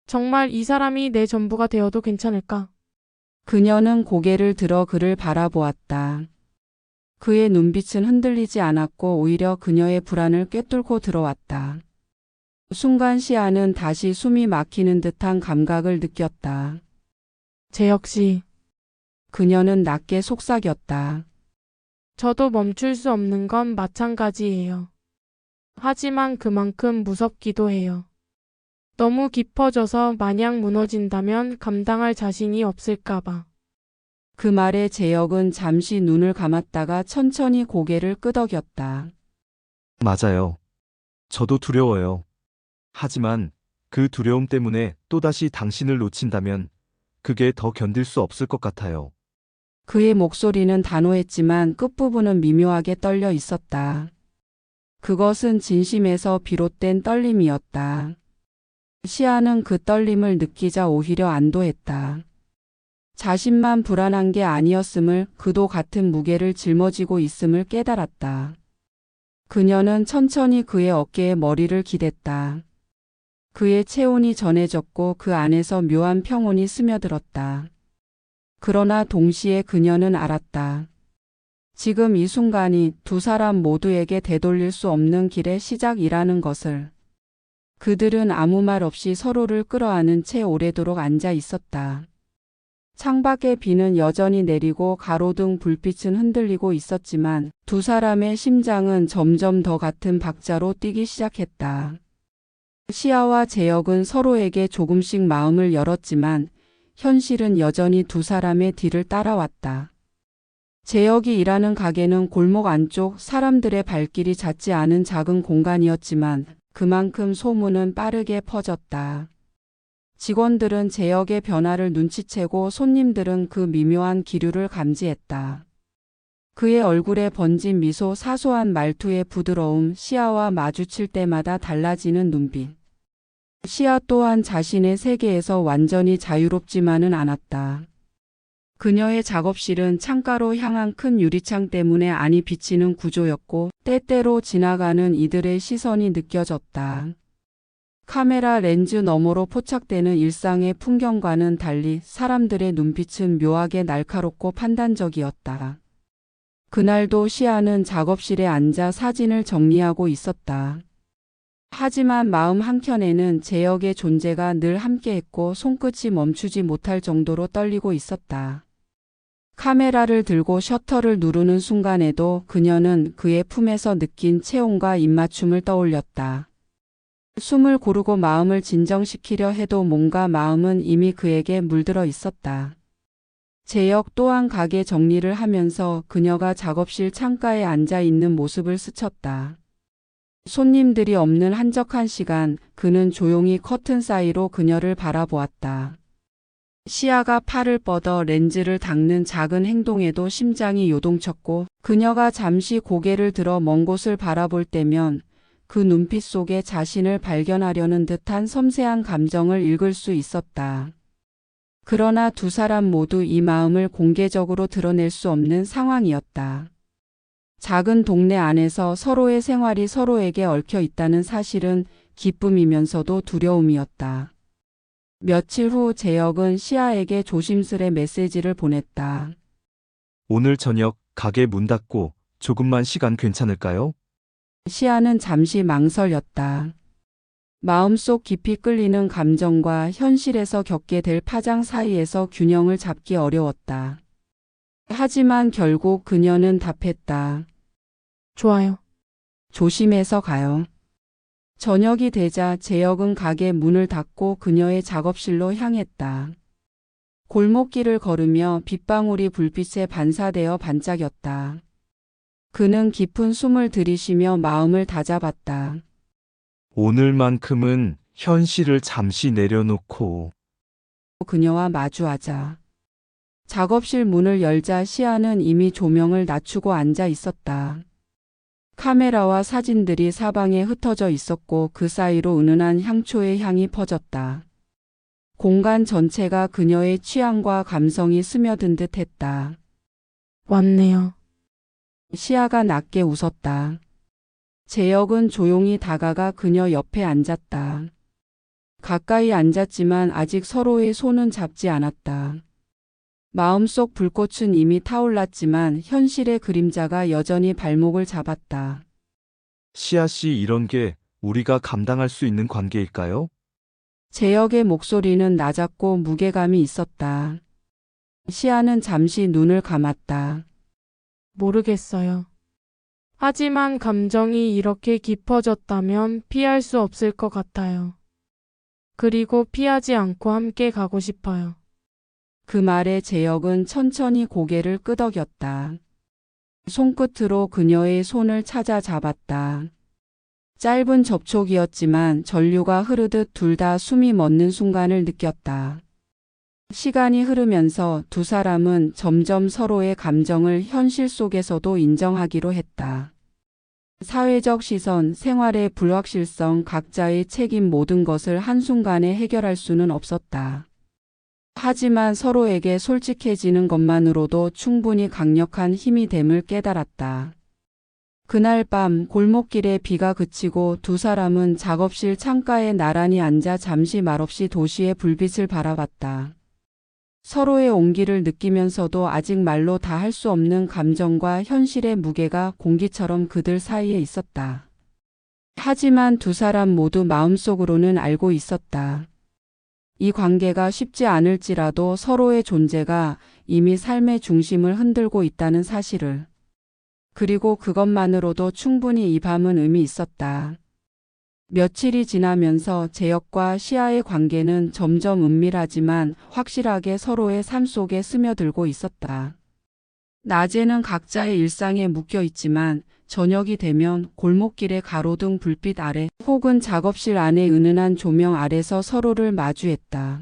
정말 이 사람이 내 전부가 되어도 괜찮을까? 그녀는 고개를 들어 그를 바라보았다. 그의 눈빛은 흔들리지 않았고 오히려 그녀의 불안을 꿰뚫고 들어왔다. 순간 시아는 다시 숨이 막히는 듯한 감각을 느꼈다. 재혁 씨, 그녀는 낮게 속삭였다. 저도 멈출 수 없는 건 마찬가지예요. 하지만 그만큼 무섭기도 해요. 너무 깊어져서 마냥 무너진다면 감당할 자신이 없을까봐. 그 말에 재혁은 잠시 눈을 감았다가 천천히 고개를 끄덕였다. 맞아요. 저도 두려워요. 하지만 그 두려움 때문에 또다시 당신을 놓친다면 그게 더 견딜 수 없을 것 같아요. 그의 목소리는 단호했지만 끝부분은 미묘하게 떨려 있었다. 그것은 진심에서 비롯된 떨림이었다. 시아는 그 떨림을 느끼자 오히려 안도했다. 자신만 불안한 게 아니었음을, 그도 같은 무게를 짊어지고 있음을 깨달았다. 그녀는 천천히 그의 어깨에 머리를 기댔다. 그의 체온이 전해졌고 그 안에서 묘한 평온이 스며들었다. 그러나 동시에 그녀는 알았다. 지금 이 순간이 두 사람 모두에게 되돌릴 수 없는 길의 시작이라는 것을. 그들은 아무 말 없이 서로를 끌어안은 채 오래도록 앉아 있었다. 창밖의 비는 여전히 내리고 가로등 불빛은 흔들리고 있었지만 두 사람의 심장은 점점 더 같은 박자로 뛰기 시작했다. 시아와 재혁은 서로에게 조금씩 마음을 열었지만 현실은 여전히 두 사람의 뒤를 따라왔다. 재혁이 일하는 가게는 골목 안쪽 사람들의 발길이 닿지 않은 작은 공간이었지만 그만큼 소문은 빠르게 퍼졌다. 직원들은 재혁의 변화를 눈치채고 손님들은 그 미묘한 기류를 감지했다. 그의 얼굴에 번진 미소, 사소한 말투의 부드러움, 시아와 마주칠 때마다 달라지는 눈빛. 시아 또한 자신의 세계에서 완전히 자유롭지만은 않았다. 그녀의 작업실은 창가로 향한 큰 유리창 때문에 안이 비치는 구조였고 때때로 지나가는 이들의 시선이 느껴졌다. 카메라 렌즈 너머로 포착되는 일상의 풍경과는 달리 사람들의 눈빛은 묘하게 날카롭고 판단적이었다. 그날도 시아는 작업실에 앉아 사진을 정리하고 있었다. 하지만 마음 한켠에는 재혁의 존재가 늘 함께했고 손끝이 멈추지 못할 정도로 떨리고 있었다. 카메라를 들고 셔터를 누르는 순간에도 그녀는 그의 품에서 느낀 체온과 입맞춤을 떠올렸다. 숨을 고르고 마음을 진정시키려 해도 뭔가 마음은 이미 그에게 물들어 있었다. 재혁 또한 가게 정리를 하면서 그녀가 작업실 창가에 앉아 있는 모습을 스쳤다. 손님들이 없는 한적한 시간, 그는 조용히 커튼 사이로 그녀를 바라보았다. 시아가 팔을 뻗어 렌즈를 닦는 작은 행동에도 심장이 요동쳤고, 그녀가 잠시 고개를 들어 먼 곳을 바라볼 때면 그 눈빛 속에 자신을 발견하려는 듯한 섬세한 감정을 읽을 수 있었다. 그러나 두 사람 모두 이 마음을 공개적으로 드러낼 수 없는 상황이었다. 작은 동네 안에서 서로의 생활이 서로에게 얽혀 있다는 사실은 기쁨이면서도 두려움이었다. 며칠 후 재혁은 시아에게 조심스레 메시지를 보냈다. 오늘 저녁 가게 문 닫고 조금만 시간 괜찮을까요? 시아는 잠시 망설였다. 마음속 깊이 끌리는 감정과 현실에서 겪게 될 파장 사이에서 균형을 잡기 어려웠다. 하지만 결국 그녀는 답했다. 좋아요. 조심해서 가요. 저녁이 되자 재혁은 가게 문을 닫고 그녀의 작업실로 향했다. 골목길을 걸으며 빗방울이 불빛에 반사되어 반짝였다. 그는 깊은 숨을 들이쉬며 마음을 다잡았다. 오늘만큼은 현실을 잠시 내려놓고. 그녀와 마주하자. 작업실 문을 열자 시아는 이미 조명을 낮추고 앉아 있었다. 카메라와 사진들이 사방에 흩어져 있었고 그 사이로 은은한 향초의 향이 퍼졌다. 공간 전체가 그녀의 취향과 감성이 스며든 듯 했다. 왔네요. 시아가 낮게 웃었다. 재혁은 조용히 다가가 그녀 옆에 앉았다. 가까이 앉았지만 아직 서로의 손은 잡지 않았다. 마음속 불꽃은 이미 타올랐지만 현실의 그림자가 여전히 발목을 잡았다. 시아 씨, 이런 게 우리가 감당할 수 있는 관계일까요? 재혁의 목소리는 낮았고 무게감이 있었다. 시아는 잠시 눈을 감았다. 모르겠어요. 하지만 감정이 이렇게 깊어졌다면 피할 수 없을 것 같아요. 그리고 피하지 않고 함께 가고 싶어요. 그 말에 재혁은 천천히 고개를 끄덕였다. 손끝으로 그녀의 손을 찾아 잡았다. 짧은 접촉이었지만 전류가 흐르듯 둘 다 숨이 멎는 순간을 느꼈다. 시간이 흐르면서 두 사람은 점점 서로의 감정을 현실 속에서도 인정하기로 했다. 사회적 시선, 생활의 불확실성, 각자의 책임, 모든 것을 한순간에 해결할 수는 없었다. 하지만 서로에게 솔직해지는 것만으로도 충분히 강력한 힘이 됨을 깨달았다. 그날 밤 골목길에 비가 그치고 두 사람은 작업실 창가에 나란히 앉아 잠시 말없이 도시의 불빛을 바라봤다. 서로의 온기를 느끼면서도 아직 말로 다 할 수 없는 감정과 현실의 무게가 공기처럼 그들 사이에 있었다. 하지만 두 사람 모두 마음속으로는 알고 있었다. 이 관계가 쉽지 않을지라도 서로의 존재가 이미 삶의 중심을 흔들고 있다는 사실을. 그리고 그것만으로도 충분히 이 밤은 의미 있었다. 며칠이 지나면서 재혁과 시아의 관계는 점점 은밀하지만 확실하게 서로의 삶 속에 스며들고 있었다. 낮에는 각자의 일상에 묶여 있지만 저녁이 되면 골목길의 가로등 불빛 아래 혹은 작업실 안의 은은한 조명 아래서 서로를 마주했다.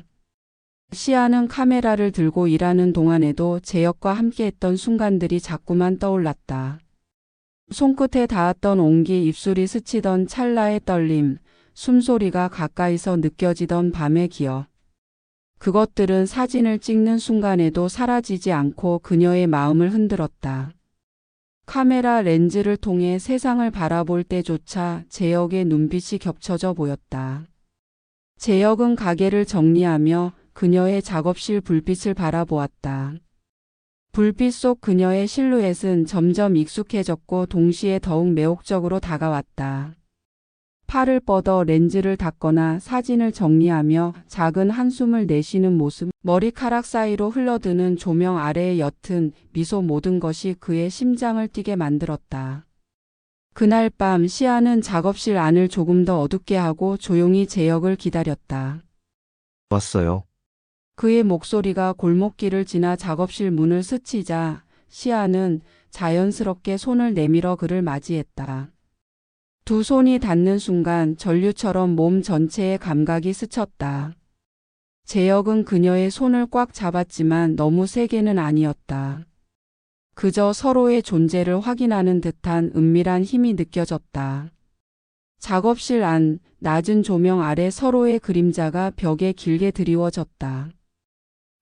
시아는 카메라를 들고 일하는 동안에도 재혁과 함께했던 순간들이 자꾸만 떠올랐다. 손끝에 닿았던 온기, 입술이 스치던 찰나의 떨림, 숨소리가 가까이서 느껴지던 밤의 기억. 그것들은 사진을 찍는 순간에도 사라지지 않고 그녀의 마음을 흔들었다. 카메라 렌즈를 통해 세상을 바라볼 때조차 재혁의 눈빛이 겹쳐져 보였다. 재혁은 가게를 정리하며 그녀의 작업실 불빛을 바라보았다. 불빛 속 그녀의 실루엣은 점점 익숙해졌고 동시에 더욱 매혹적으로 다가왔다. 팔을 뻗어 렌즈를 닦거나 사진을 정리하며 작은 한숨을 내쉬는 모습, 머리카락 사이로 흘러드는 조명 아래의 옅은 미소, 모든 것이 그의 심장을 뛰게 만들었다. 그날 밤 시아는 작업실 안을 조금 더 어둡게 하고 조용히 재혁을 기다렸다. 왔어요. 그의 목소리가 골목길을 지나 작업실 문을 스치자 시아는 자연스럽게 손을 내밀어 그를 맞이했다. 두 손이 닿는 순간 전류처럼 몸 전체에 감각이 스쳤다. 재혁은 그녀의 손을 꽉 잡았지만 너무 세게는 아니었다. 그저 서로의 존재를 확인하는 듯한 은밀한 힘이 느껴졌다. 작업실 안 낮은 조명 아래 서로의 그림자가 벽에 길게 드리워졌다.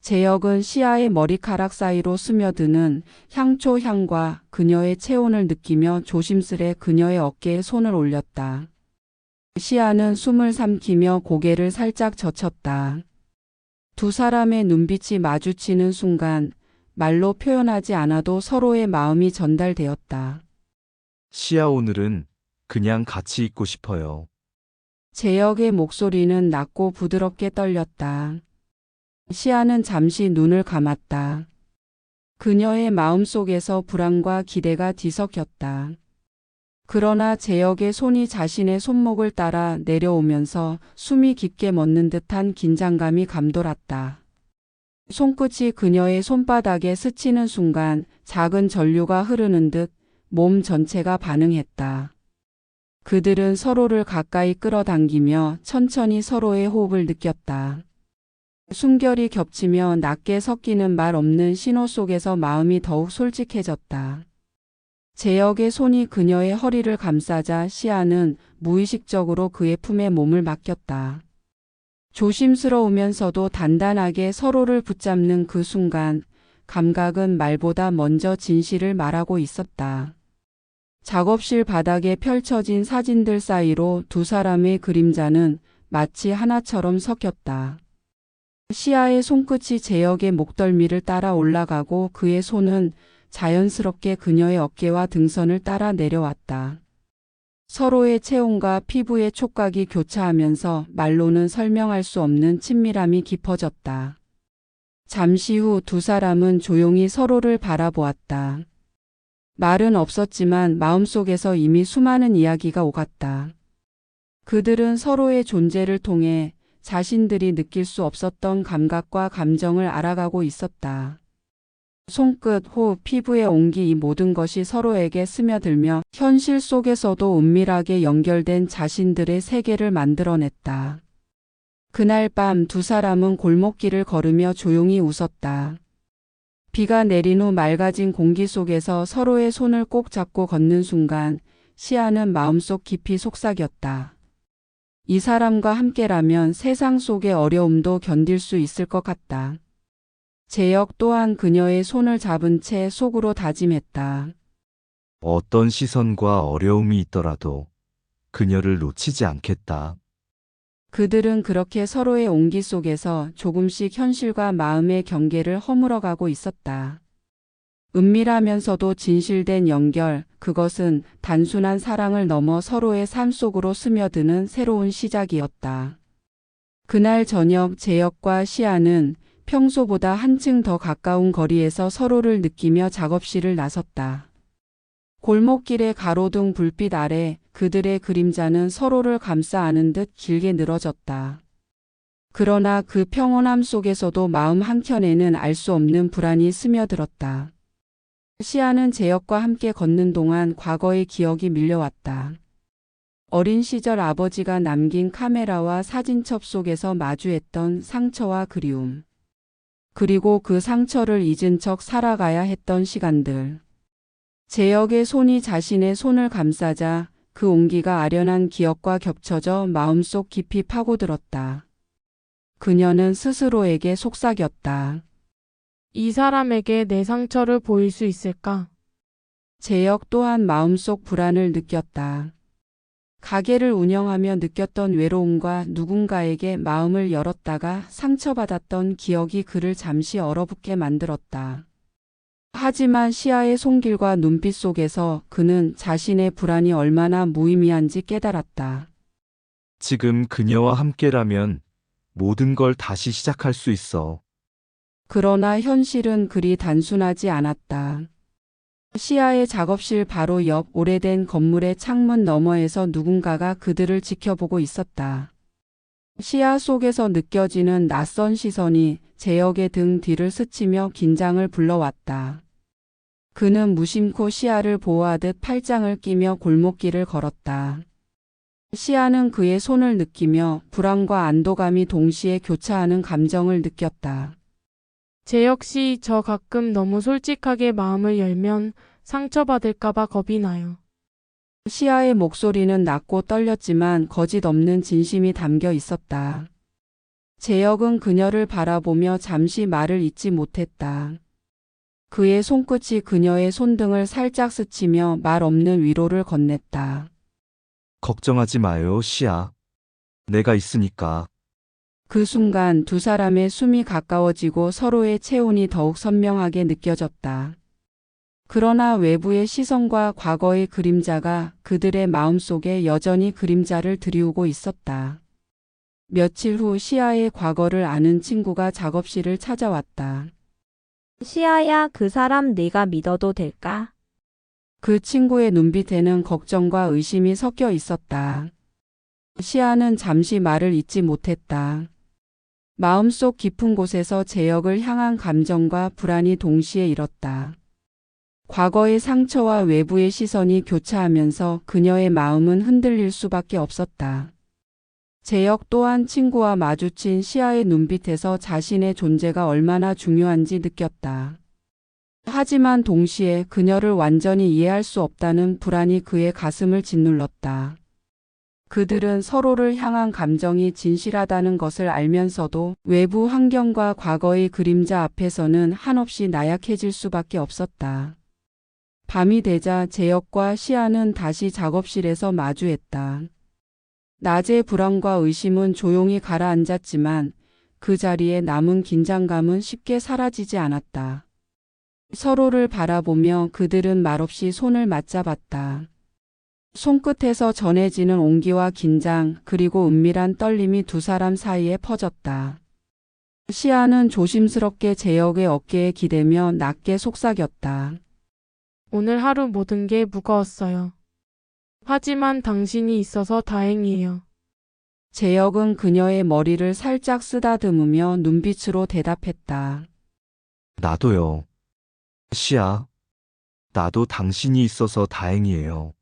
재혁은 시아의 머리카락 사이로 스며드는 향초 향과 그녀의 체온을 느끼며 조심스레 그녀의 어깨에 손을 올렸다. 시아는 숨을 삼키며 고개를 살짝 젖혔다. 두 사람의 눈빛이 마주치는 순간 말로 표현하지 않아도 서로의 마음이 전달되었다. 시아, 오늘은 그냥 같이 있고 싶어요. 재혁의 목소리는 낮고 부드럽게 떨렸다. 시아는 잠시 눈을 감았다. 그녀의 마음속에서 불안과 기대가 뒤섞였다. 그러나 재혁의 손이 자신의 손목을 따라 내려오면서 숨이 깊게 멎는 듯한 긴장감이 감돌았다. 손끝이 그녀의 손바닥에 스치는 순간 작은 전류가 흐르는 듯 몸 전체가 반응했다. 그들은 서로를 가까이 끌어당기며 천천히 서로의 호흡을 느꼈다. 숨결이 겹치며 낮게 섞이는 말 없는 신호 속에서 마음이 더욱 솔직해졌다. 재혁의 손이 그녀의 허리를 감싸자 시아는 무의식적으로 그의 품에 몸을 맡겼다. 조심스러우면서도 단단하게 서로를 붙잡는 그 순간 감각은 말보다 먼저 진실을 말하고 있었다. 작업실 바닥에 펼쳐진 사진들 사이로 두 사람의 그림자는 마치 하나처럼 섞였다. 시아의 손끝이 재혁의 목덜미를 따라 올라가고 그의 손은 자연스럽게 그녀의 어깨와 등선을 따라 내려왔다. 서로의 체온과 피부의 촉각이 교차하면서 말로는 설명할 수 없는 친밀함이 깊어졌다. 잠시 후 두 사람은 조용히 서로를 바라보았다. 말은 없었지만 마음속에서 이미 수많은 이야기가 오갔다. 그들은 서로의 존재를 통해 자신들이 느낄 수 없었던 감각과 감정을 알아가고 있었다. 손끝, 호흡, 피부의 온기, 이 모든 것이 서로에게 스며들며 현실 속에서도 은밀하게 연결된 자신들의 세계를 만들어냈다. 그날 밤 두 사람은 골목길을 걸으며 조용히 웃었다. 비가 내린 후 맑아진 공기 속에서 서로의 손을 꼭 잡고 걷는 순간 시아는 마음속 깊이 속삭였다. 이 사람과 함께라면 세상 속의 어려움도 견딜 수 있을 것 같다. 재혁 또한 그녀의 손을 잡은 채 속으로 다짐했다. 어떤 시선과 어려움이 있더라도 그녀를 놓치지 않겠다. 그들은 그렇게 서로의 온기 속에서 조금씩 현실과 마음의 경계를 허물어가고 있었다. 은밀하면서도 진실된 연결, 그것은 단순한 사랑을 넘어 서로의 삶 속으로 스며드는 새로운 시작이었다. 그날 저녁 재혁과 시아는 평소보다 한층 더 가까운 거리에서 서로를 느끼며 작업실을 나섰다. 골목길의 가로등 불빛 아래 그들의 그림자는 서로를 감싸 안은 듯 길게 늘어졌다. 그러나 그 평온함 속에서도 마음 한켠에는 알 수 없는 불안이 스며들었다. 시아는 재혁과 함께 걷는 동안 과거의 기억이 밀려왔다. 어린 시절 아버지가 남긴 카메라와 사진첩 속에서 마주했던 상처와 그리움. 그리고 그 상처를 잊은 척 살아가야 했던 시간들. 재혁의 손이 자신의 손을 감싸자 그 온기가 아련한 기억과 겹쳐져 마음속 깊이 파고들었다. 그녀는 스스로에게 속삭였다. 이 사람에게 내 상처를 보일 수 있을까? 재혁 또한 마음속 불안을 느꼈다. 가게를 운영하며 느꼈던 외로움과 누군가에게 마음을 열었다가 상처받았던 기억이 그를 잠시 얼어붙게 만들었다. 하지만 시아의 손길과 눈빛 속에서 그는 자신의 불안이 얼마나 무의미한지 깨달았다. 지금 그녀와 함께라면 모든 걸 다시 시작할 수 있어. 그러나 현실은 그리 단순하지 않았다. 시아의 작업실 바로 옆 오래된 건물의 창문 너머에서 누군가가 그들을 지켜보고 있었다. 시야 속에서 느껴지는 낯선 시선이 재혁의 등 뒤를 스치며 긴장을 불러왔다. 그는 무심코 시야를 보호하듯 팔짱을 끼며 골목길을 걸었다. 시야는 그의 손을 느끼며 불안과 안도감이 동시에 교차하는 감정을 느꼈다. 재혁 씨, 저 가끔 너무 솔직하게 마음을 열면 상처받을까봐 겁이 나요. 시야의 목소리는 낮고 떨렸지만 거짓 없는 진심이 담겨 있었다. 재혁은 그녀를 바라보며 잠시 말을 잇지 못했다. 그의 손끝이 그녀의 손등을 살짝 스치며 말 없는 위로를 건넸다. 걱정하지 마요, 시아. 내가 있으니까. 그 순간 두 사람의 숨이 가까워지고 서로의 체온이 더욱 선명하게 느껴졌다. 그러나 외부의 시선과 과거의 그림자가 그들의 마음속에 여전히 그림자를 드리우고 있었다. 며칠 후 시아의 과거를 아는 친구가 작업실을 찾아왔다. 시아야, 그 사람 네가 믿어도 될까? 그 친구의 눈빛에는 걱정과 의심이 섞여 있었다. 시아는 잠시 말을 잇지 못했다. 마음속 깊은 곳에서 재혁을 향한 감정과 불안이 동시에 일었다. 과거의 상처와 외부의 시선이 교차하면서 그녀의 마음은 흔들릴 수밖에 없었다. 재혁 또한 친구와 마주친 시아의 눈빛에서 자신의 존재가 얼마나 중요한지 느꼈다. 하지만 동시에 그녀를 완전히 이해할 수 없다는 불안이 그의 가슴을 짓눌렀다. 그들은 서로를 향한 감정이 진실하다는 것을 알면서도 외부 환경과 과거의 그림자 앞에서는 한없이 나약해질 수밖에 없었다. 밤이 되자 재혁과 시아는 다시 작업실에서 마주했다. 낮의 불안과 의심은 조용히 가라앉았지만 그 자리에 남은 긴장감은 쉽게 사라지지 않았다. 서로를 바라보며 그들은 말없이 손을 맞잡았다. 손끝에서 전해지는 온기와 긴장 그리고 은밀한 떨림이 두 사람 사이에 퍼졌다. 시아는 조심스럽게 재혁의 어깨에 기대며 낮게 속삭였다. 오늘 하루 모든 게 무거웠어요. 하지만 당신이 있어서 다행이에요. 재혁은 그녀의 머리를 살짝 쓰다듬으며 눈빛으로 대답했다. 나도요. 시아. 나도 당신이 있어서 다행이에요.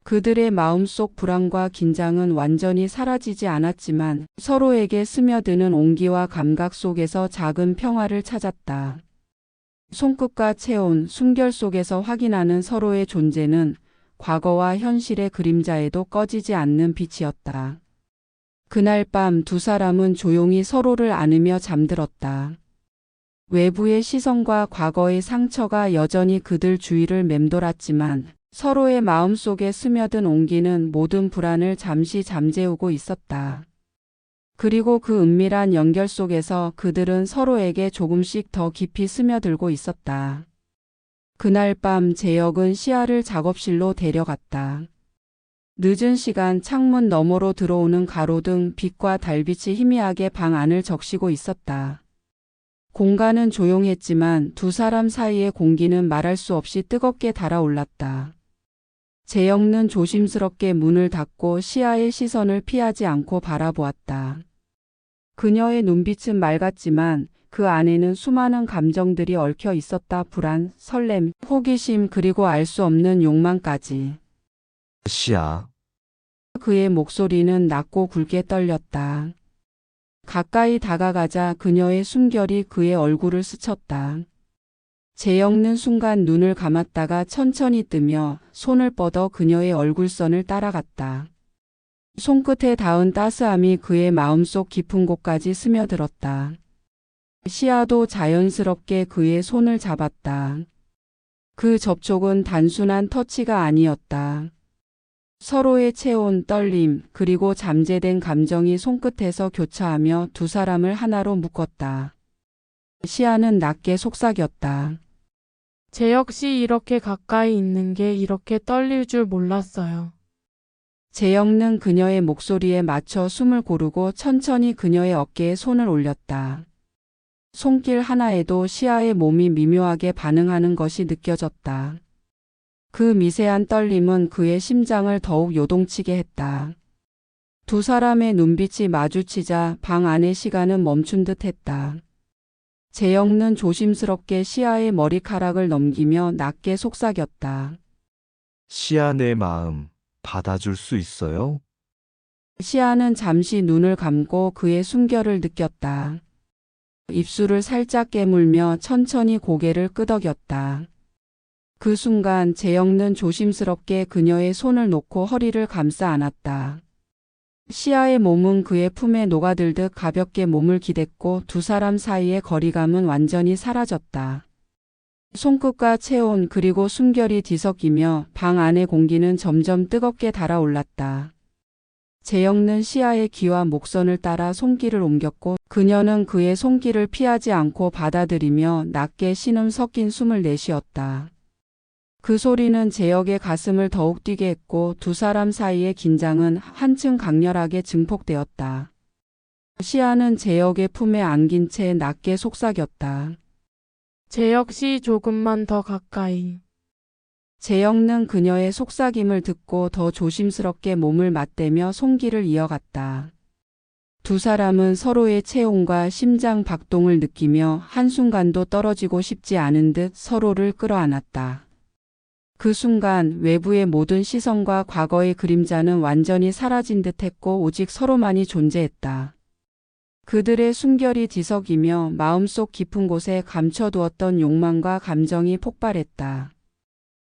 그들의 마음속 불안과 긴장은 완전히 사라지지 않았지만 서로에게 스며드는 온기와 감각 속에서 작은 평화를 찾았다. 손끝과 체온, 숨결 속에서 확인하는 서로의 존재는 과거와 현실의 그림자에도 꺼지지 않는 빛이었다. 그날 밤 두 사람은 조용히 서로를 안으며 잠들었다. 외부의 시선과 과거의 상처가 여전히 그들 주위를 맴돌았지만 서로의 마음속에 스며든 온기는 모든 불안을 잠시 잠재우고 있었다. 그리고 그 은밀한 연결 속에서 그들은 서로에게 조금씩 더 깊이 스며들고 있었다. 그날 밤 재혁은 시아를 작업실로 데려갔다. 늦은 시간 창문 너머로 들어오는 가로등 빛과 달빛이 희미하게 방 안을 적시고 있었다. 공간은 조용했지만 두 사람 사이의 공기는 말할 수 없이 뜨겁게 달아올랐다. 재혁은 조심스럽게 문을 닫고 시아의 시선을 피하지 않고 바라보았다. 그녀의 눈빛은 맑았지만 그 안에는 수많은 감정들이 얽혀 있었다. 불안, 설렘, 호기심 그리고 알 수 없는 욕망까지. 시아. 그의 목소리는 낮고 굵게 떨렸다. 가까이 다가가자 그녀의 숨결이 그의 얼굴을 스쳤다. 재혁은 순간 눈을 감았다가 천천히 뜨며 손을 뻗어 그녀의 얼굴선을 따라갔다. 손끝에 닿은 따스함이 그의 마음속 깊은 곳까지 스며들었다. 시아도 자연스럽게 그의 손을 잡았다. 그 접촉은 단순한 터치가 아니었다. 서로의 체온, 떨림, 그리고 잠재된 감정이 손끝에서 교차하며 두 사람을 하나로 묶었다. 시아는 낮게 속삭였다. 재혁 씨, 이렇게 가까이 있는 게 이렇게 떨릴 줄 몰랐어요. 재혁은 그녀의 목소리에 맞춰 숨을 고르고 천천히 그녀의 어깨에 손을 올렸다. 손길 하나에도 시아의 몸이 미묘하게 반응하는 것이 느껴졌다. 그 미세한 떨림은 그의 심장을 더욱 요동치게 했다. 두 사람의 눈빛이 마주치자 방 안의 시간은 멈춘 듯 했다. 재영는 조심스럽게 시아의 머리카락을 넘기며 낮게 속삭였다. 시아, 내 마음 받아줄 수 있어요? 시아는 잠시 눈을 감고 그의 숨결을 느꼈다. 입술을 살짝 깨물며 천천히 고개를 끄덕였다. 그 순간 재영는 조심스럽게 그녀의 손을 놓고 허리를 감싸 안았다. 시아의 몸은 그의 품에 녹아들듯 가볍게 몸을 기댔고 두 사람 사이의 거리감은 완전히 사라졌다. 손끝과 체온 그리고 숨결이 뒤섞이며 방 안의 공기는 점점 뜨겁게 달아올랐다. 재영는 시아의 귀와 목선을 따라 손길을 옮겼고 그녀는 그의 손길을 피하지 않고 받아들이며 낮게 신음 섞인 숨을 내쉬었다. 그 소리는 재혁의 가슴을 더욱 뛰게 했고 두 사람 사이의 긴장은 한층 강렬하게 증폭되었다. 시아는 재혁의 품에 안긴 채 낮게 속삭였다. 재혁 씨 조금만 더 가까이. 재혁는 그녀의 속삭임을 듣고 더 조심스럽게 몸을 맞대며 손길을 이어갔다. 두 사람은 서로의 체온과 심장 박동을 느끼며 한순간도 떨어지고 싶지 않은 듯 서로를 끌어안았다. 그 순간 외부의 모든 시선과 과거의 그림자는 완전히 사라진 듯했고 오직 서로만이 존재했다. 그들의 숨결이 뒤섞이며 마음속 깊은 곳에 감춰두었던 욕망과 감정이 폭발했다.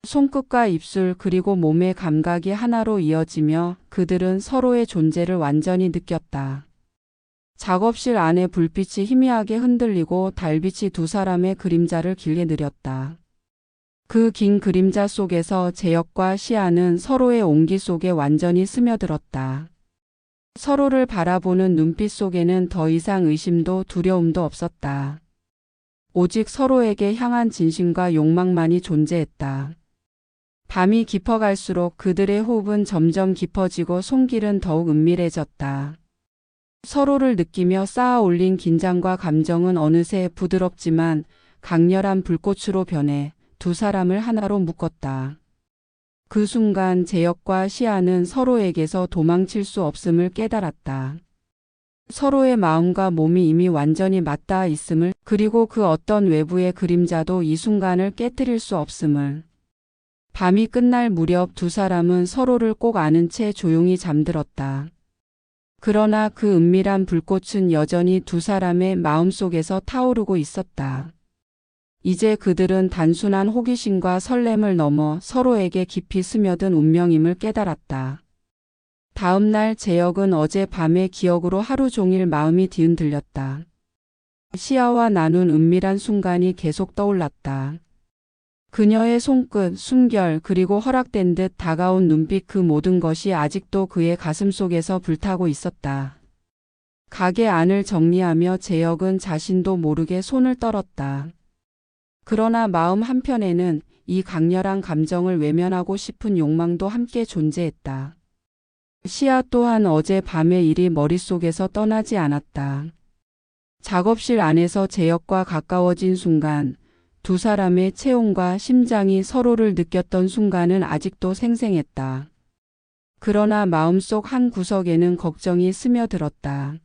손끝과 입술 그리고 몸의 감각이 하나로 이어지며 그들은 서로의 존재를 완전히 느꼈다. 작업실 안의 불빛이 희미하게 흔들리고 달빛이 두 사람의 그림자를 길게 느렸다. 그 긴 그림자 속에서 재혁과 시아는 서로의 온기 속에 완전히 스며들었다. 서로를 바라보는 눈빛 속에는 더 이상 의심도 두려움도 없었다. 오직 서로에게 향한 진심과 욕망만이 존재했다. 밤이 깊어갈수록 그들의 호흡은 점점 깊어지고 손길은 더욱 은밀해졌다. 서로를 느끼며 쌓아 올린 긴장과 감정은 어느새 부드럽지만 강렬한 불꽃으로 변해 두 사람을 하나로 묶었다. 그 순간 재혁과 시아는 서로에게서 도망칠 수 없음을 깨달았다. 서로의 마음과 몸이 이미 완전히 맞닿아 있음을, 그리고 그 어떤 외부의 그림자도 이 순간을 깨뜨릴 수 없음을. 밤이 끝날 무렵 두 사람은 서로를 꼭 안은 채 조용히 잠들었다. 그러나 그 은밀한 불꽃은 여전히 두 사람의 마음속에서 타오르고 있었다. 이제 그들은 단순한 호기심과 설렘을 넘어 서로에게 깊이 스며든 운명임을 깨달았다. 다음 날 재혁은 어제 밤의 기억으로 하루 종일 마음이 뒤흔들렸다. 시아와 나눈 은밀한 순간이 계속 떠올랐다. 그녀의 손끝, 숨결, 그리고 허락된 듯 다가온 눈빛, 그 모든 것이 아직도 그의 가슴속에서 불타고 있었다. 가게 안을 정리하며 재혁은 자신도 모르게 손을 떨었다. 그러나 마음 한편에는 이 강렬한 감정을 외면하고 싶은 욕망도 함께 존재했다. 시아 또한 어제 밤의 일이 머릿속에서 떠나지 않았다. 작업실 안에서 재혁과 가까워진 순간 두 사람의 체온과 심장이 서로를 느꼈던 순간은 아직도 생생했다. 그러나 마음속 한 구석에는 걱정이 스며들었다.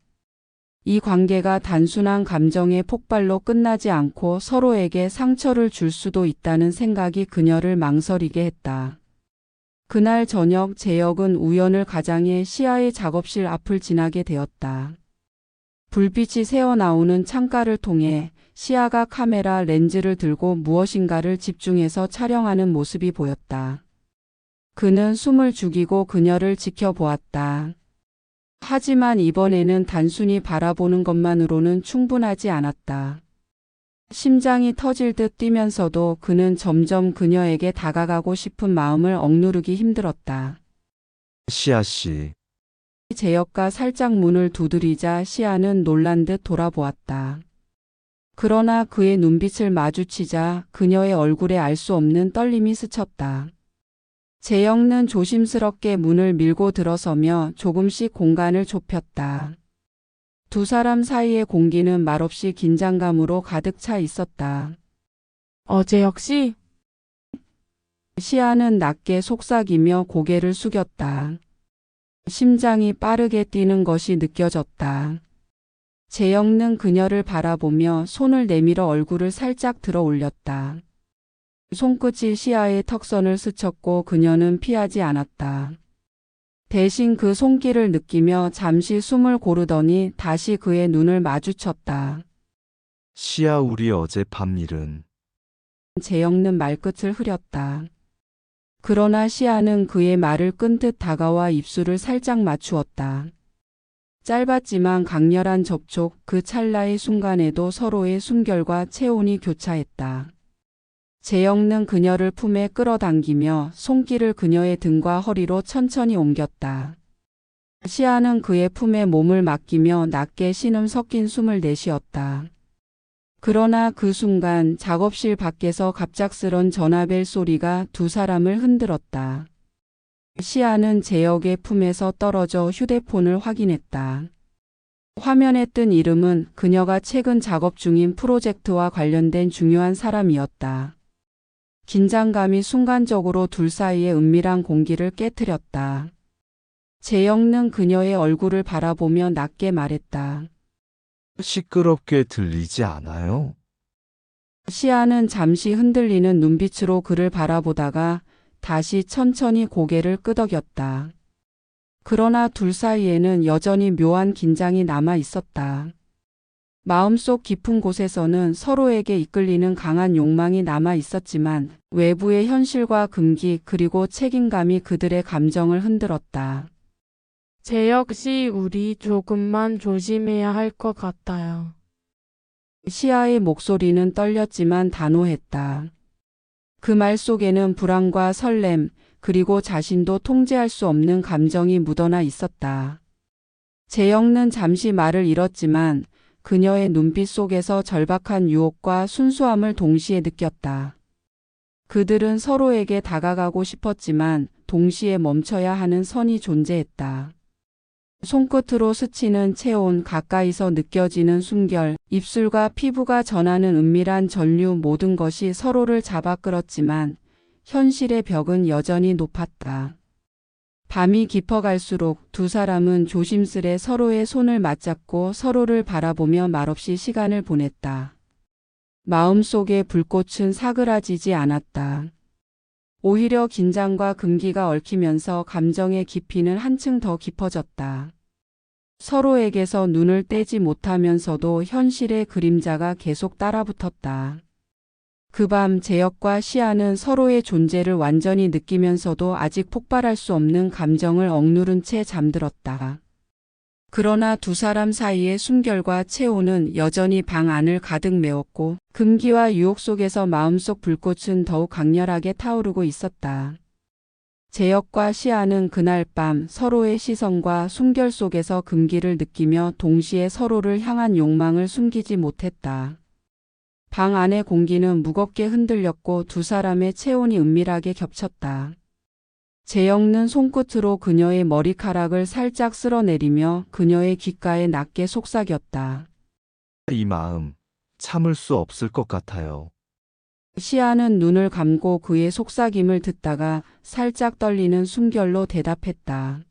이 관계가 단순한 감정의 폭발로 끝나지 않고 서로에게 상처를 줄 수도 있다는 생각이 그녀를 망설이게 했다. 그날 저녁 재혁은 우연을 가장해 시아의 작업실 앞을 지나게 되었다. 불빛이 새어나오는 창가를 통해 시아가 카메라 렌즈를 들고 무엇인가를 집중해서 촬영하는 모습이 보였다. 그는 숨을 죽이고 그녀를 지켜보았다. 하지만 이번에는 단순히 바라보는 것만으로는 충분하지 않았다. 심장이 터질 듯 뛰면서도 그는 점점 그녀에게 다가가고 싶은 마음을 억누르기 힘들었다. 시아 씨, 재혁가 살짝 문을 두드리자 시아는 놀란 듯 돌아보았다. 그러나 그의 눈빛을 마주치자 그녀의 얼굴에 알 수 없는 떨림이 스쳤다. 재혁는 조심스럽게 문을 밀고 들어서며 조금씩 공간을 좁혔다. 두 사람 사이의 공기는 말없이 긴장감으로 가득 차 있었다. 어제 역시 시아는 낮게 속삭이며 고개를 숙였다. 심장이 빠르게 뛰는 것이 느껴졌다. 재영는 그녀를 바라보며 손을 내밀어 얼굴을 살짝 들어 올렸다. 손끝이 시야의 턱선을 스쳤고 그녀는 피하지 않았다. 대신 그 손길을 느끼며 잠시 숨을 고르더니 다시 그의 눈을 마주쳤다. 시아, 우리 어제 밤 일은. 재영는 말끝을 흐렸다. 그러나 시아는 그의 말을 끈 듯 다가와 입술을 살짝 맞추었다. 짧았지만 강렬한 접촉, 그 찰나의 순간에도 서로의 숨결과 체온이 교차했다. 재영는 그녀를 품에 끌어당기며 손길을 그녀의 등과 허리로 천천히 옮겼다. 시아는 그의 품에 몸을 맡기며 낮게 신음 섞인 숨을 내쉬었다. 그러나 그 순간 작업실 밖에서 갑작스런 전화벨 소리가 두 사람을 흔들었다. 시아는 재혁의 품에서 떨어져 휴대폰을 확인했다. 화면에 뜬 이름은 그녀가 최근 작업 중인 프로젝트와 관련된 중요한 사람이었다. 긴장감이 순간적으로 둘 사이의 은밀한 공기를 깨트렸다. 재영는 그녀의 얼굴을 바라보며 낮게 말했다. 시끄럽게 들리지 않아요? 시아는 잠시 흔들리는 눈빛으로 그를 바라보다가 다시 천천히 고개를 끄덕였다. 그러나 둘 사이에는 여전히 묘한 긴장이 남아 있었다. 마음속 깊은 곳에서는 서로에게 이끌리는 강한 욕망이 남아 있었지만 외부의 현실과 금기 그리고 책임감이 그들의 감정을 흔들었다. 재혁 씨, 우리 조금만 조심해야 할 것 같아요. 시아의 목소리는 떨렸지만 단호했다. 그 말 속에는 불안과 설렘, 그리고 자신도 통제할 수 없는 감정이 묻어나 있었다. 재영는 잠시 말을 잃었지만 그녀의 눈빛 속에서 절박한 유혹과 순수함을 동시에 느꼈다. 그들은 서로에게 다가가고 싶었지만 동시에 멈춰야 하는 선이 존재했다. 손끝으로 스치는 체온, 가까이서 느껴지는 숨결, 입술과 피부가 전하는 은밀한 전류, 모든 것이 서로를 잡아 끌었지만 현실의 벽은 여전히 높았다. 밤이 깊어갈수록 두 사람은 조심스레 서로의 손을 맞잡고 서로를 바라보며 말없이 시간을 보냈다. 마음속의 불꽃은 사그라지지 않았다. 오히려 긴장과 금기가 얽히면서 감정의 깊이는 한층 더 깊어졌다. 서로에게서 눈을 떼지 못하면서도 현실의 그림자가 계속 따라붙었다. 그 밤 재혁과 시아는 서로의 존재를 완전히 느끼면서도 아직 폭발할 수 없는 감정을 억누른 채 잠들었다. 그러나 두 사람 사이의 숨결과 체온은 여전히 방 안을 가득 메웠고 금기와 유혹 속에서 마음속 불꽃은 더욱 강렬하게 타오르고 있었다. 재혁과 시아는 그날 밤 서로의 시선과 숨결 속에서 금기를 느끼며 동시에 서로를 향한 욕망을 숨기지 못했다. 방 안의 공기는 무겁게 흔들렸고 두 사람의 체온이 은밀하게 겹쳤다. 재영는 손끝으로 그녀의 머리카락을 살짝 쓸어내리며 그녀의 귓가에 낮게 속삭였다. 이 마음 참을 수 없을 것 같아요. 시아는 눈을 감고 그의 속삭임을 듣다가 살짝 떨리는 숨결로 대답했다.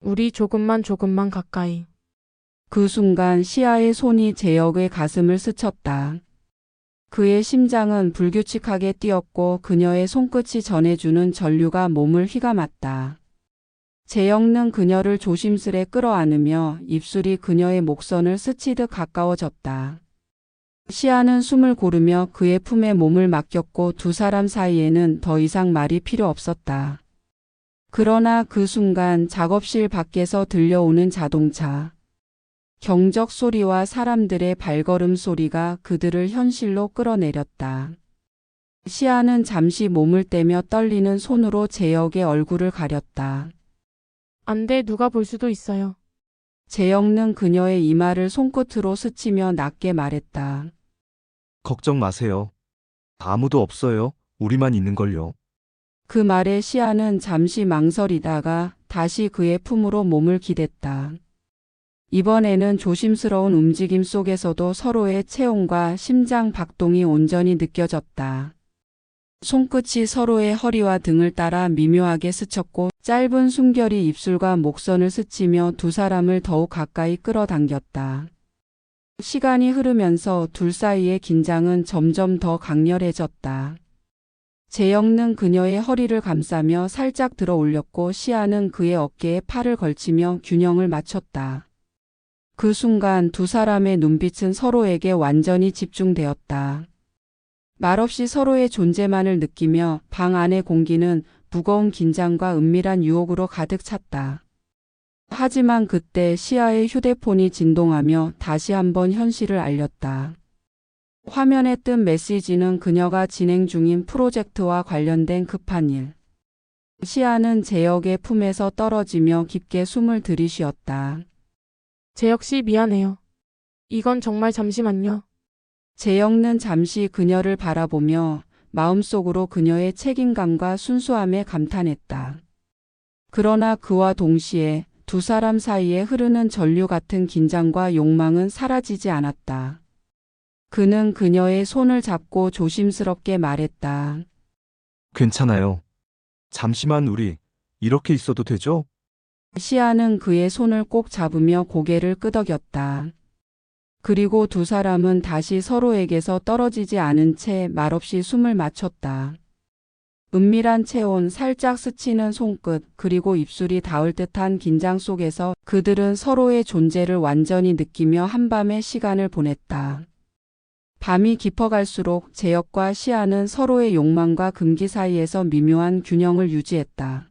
우리 조금만 가까이. 그 순간 시아의 손이 재혁의 가슴을 스쳤다. 그의 심장은 불규칙하게 뛰었고 그녀의 손끝이 전해주는 전류가 몸을 휘감았다. 재영는 그녀를 조심스레 끌어안으며 입술이 그녀의 목선을 스치듯 가까워졌다. 시아는 숨을 고르며 그의 품에 몸을 맡겼고 두 사람 사이에는 더 이상 말이 필요 없었다. 그러나 그 순간 작업실 밖에서 들려오는 자동차, 경적 소리와 사람들의 발걸음 소리가 그들을 현실로 끌어내렸다. 시아는 잠시 몸을 떼며 떨리는 손으로 재혁의 얼굴을 가렸다. 안 돼, 누가 볼 수도 있어요. 재혁는 그녀의 이마를 손끝으로 스치며 낮게 말했다. 걱정 마세요. 아무도 없어요. 우리만 있는걸요. 그 말에 시아는 잠시 망설이다가 다시 그의 품으로 몸을 기댔다. 이번에는 조심스러운 움직임 속에서도 서로의 체온과 심장 박동이 온전히 느껴졌다. 손끝이 서로의 허리와 등을 따라 미묘하게 스쳤고 짧은 숨결이 입술과 목선을 스치며 두 사람을 더욱 가까이 끌어당겼다. 시간이 흐르면서 둘 사이의 긴장은 점점 더 강렬해졌다. 재영는 그녀의 허리를 감싸며 살짝 들어 올렸고 시아는 그의 어깨에 팔을 걸치며 균형을 맞췄다. 그 순간 두 사람의 눈빛은 서로에게 완전히 집중되었다. 말없이 서로의 존재만을 느끼며 방 안의 공기는 무거운 긴장과 은밀한 유혹으로 가득 찼다. 하지만 그때 시아의 휴대폰이 진동하며 다시 한번 현실을 알렸다. 화면에 뜬 메시지는 그녀가 진행 중인 프로젝트와 관련된 급한 일. 시아는 재혁의 품에서 떨어지며 깊게 숨을 들이쉬었다. 재혁 씨 미안해요. 이건 정말 잠시만요. 재혁는 잠시 그녀를 바라보며 마음속으로 그녀의 책임감과 순수함에 감탄했다. 그러나 그와 동시에 두 사람 사이에 흐르는 전류 같은 긴장과 욕망은 사라지지 않았다. 그는 그녀의 손을 잡고 조심스럽게 말했다. 괜찮아요. 잠시만 우리 이렇게 있어도 되죠? 시아는 그의 손을 꼭 잡으며 고개를 끄덕였다. 그리고 두 사람은 다시 서로에게서 떨어지지 않은 채 말없이 숨을 맞췄다. 은밀한 체온, 살짝 스치는 손끝, 그리고 입술이 닿을 듯한 긴장 속에서 그들은 서로의 존재를 완전히 느끼며 한밤의 시간을 보냈다. 밤이 깊어갈수록 재혁과 시아는 서로의 욕망과 금기 사이에서 미묘한 균형을 유지했다.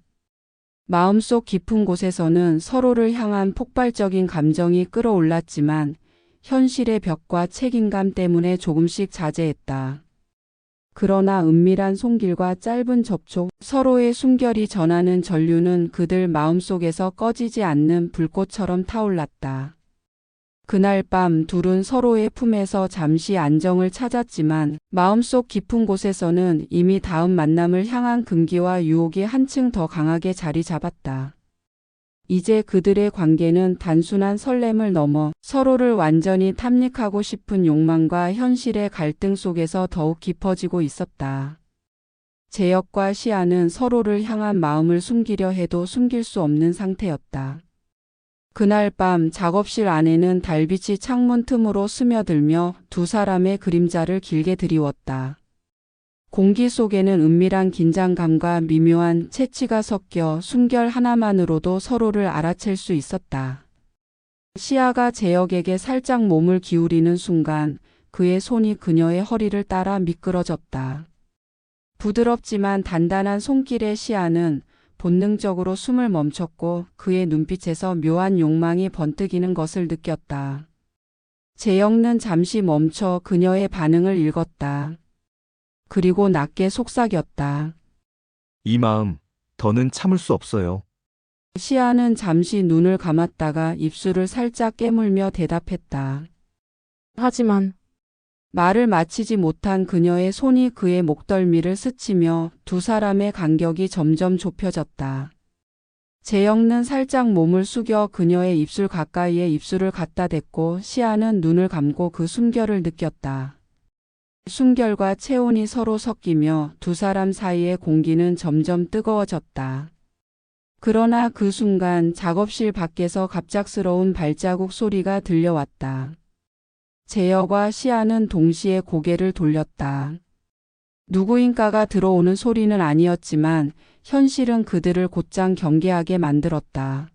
마음속 깊은 곳에서는 서로를 향한 폭발적인 감정이 끌어올랐지만 현실의 벽과 책임감 때문에 조금씩 자제했다. 그러나 은밀한 손길과 짧은 접촉, 서로의 숨결이 전하는 전류는 그들 마음속에서 꺼지지 않는 불꽃처럼 타올랐다. 그날 밤 둘은 서로의 품에서 잠시 안정을 찾았지만 마음속 깊은 곳에서는 이미 다음 만남을 향한 금기와 유혹이 한층 더 강하게 자리 잡았다. 이제 그들의 관계는 단순한 설렘을 넘어 서로를 완전히 탐닉하고 싶은 욕망과 현실의 갈등 속에서 더욱 깊어지고 있었다. 재혁과 시아는 서로를 향한 마음을 숨기려 해도 숨길 수 없는 상태였다. 그날 밤 작업실 안에는 달빛이 창문 틈으로 스며들며 두 사람의 그림자를 길게 드리웠다. 공기 속에는 은밀한 긴장감과 미묘한 채취가 섞여 숨결 하나만으로도 서로를 알아챌 수 있었다. 시아가 재혁에게 살짝 몸을 기울이는 순간 그의 손이 그녀의 허리를 따라 미끄러졌다. 부드럽지만 단단한 손길의 시아는 본능적으로 숨을 멈췄고 그의 눈빛에서 묘한 욕망이 번뜩이는 것을 느꼈다. 재혁는 잠시 멈춰 그녀의 반응을 읽었다. 그리고 낮게 속삭였다. 이 마음 더는 참을 수 없어요. 시아는 잠시 눈을 감았다가 입술을 살짝 깨물며 대답했다. 하지만 말을 마치지 못한 그녀의 손이 그의 목덜미를 스치며 두 사람의 간격이 점점 좁혀졌다. 재혁는 살짝 몸을 숙여 그녀의 입술 가까이에 입술을 갖다 댔고 시아는 눈을 감고 그 숨결을 느꼈다. 숨결과 체온이 서로 섞이며 두 사람 사이의 공기는 점점 뜨거워졌다. 그러나 그 순간 작업실 밖에서 갑작스러운 발자국 소리가 들려왔다. 재혁과 시아는 동시에 고개를 돌렸다. 누구인가가 들어오는 소리는 아니었지만 현실은 그들을 곧장 경계하게 만들었다.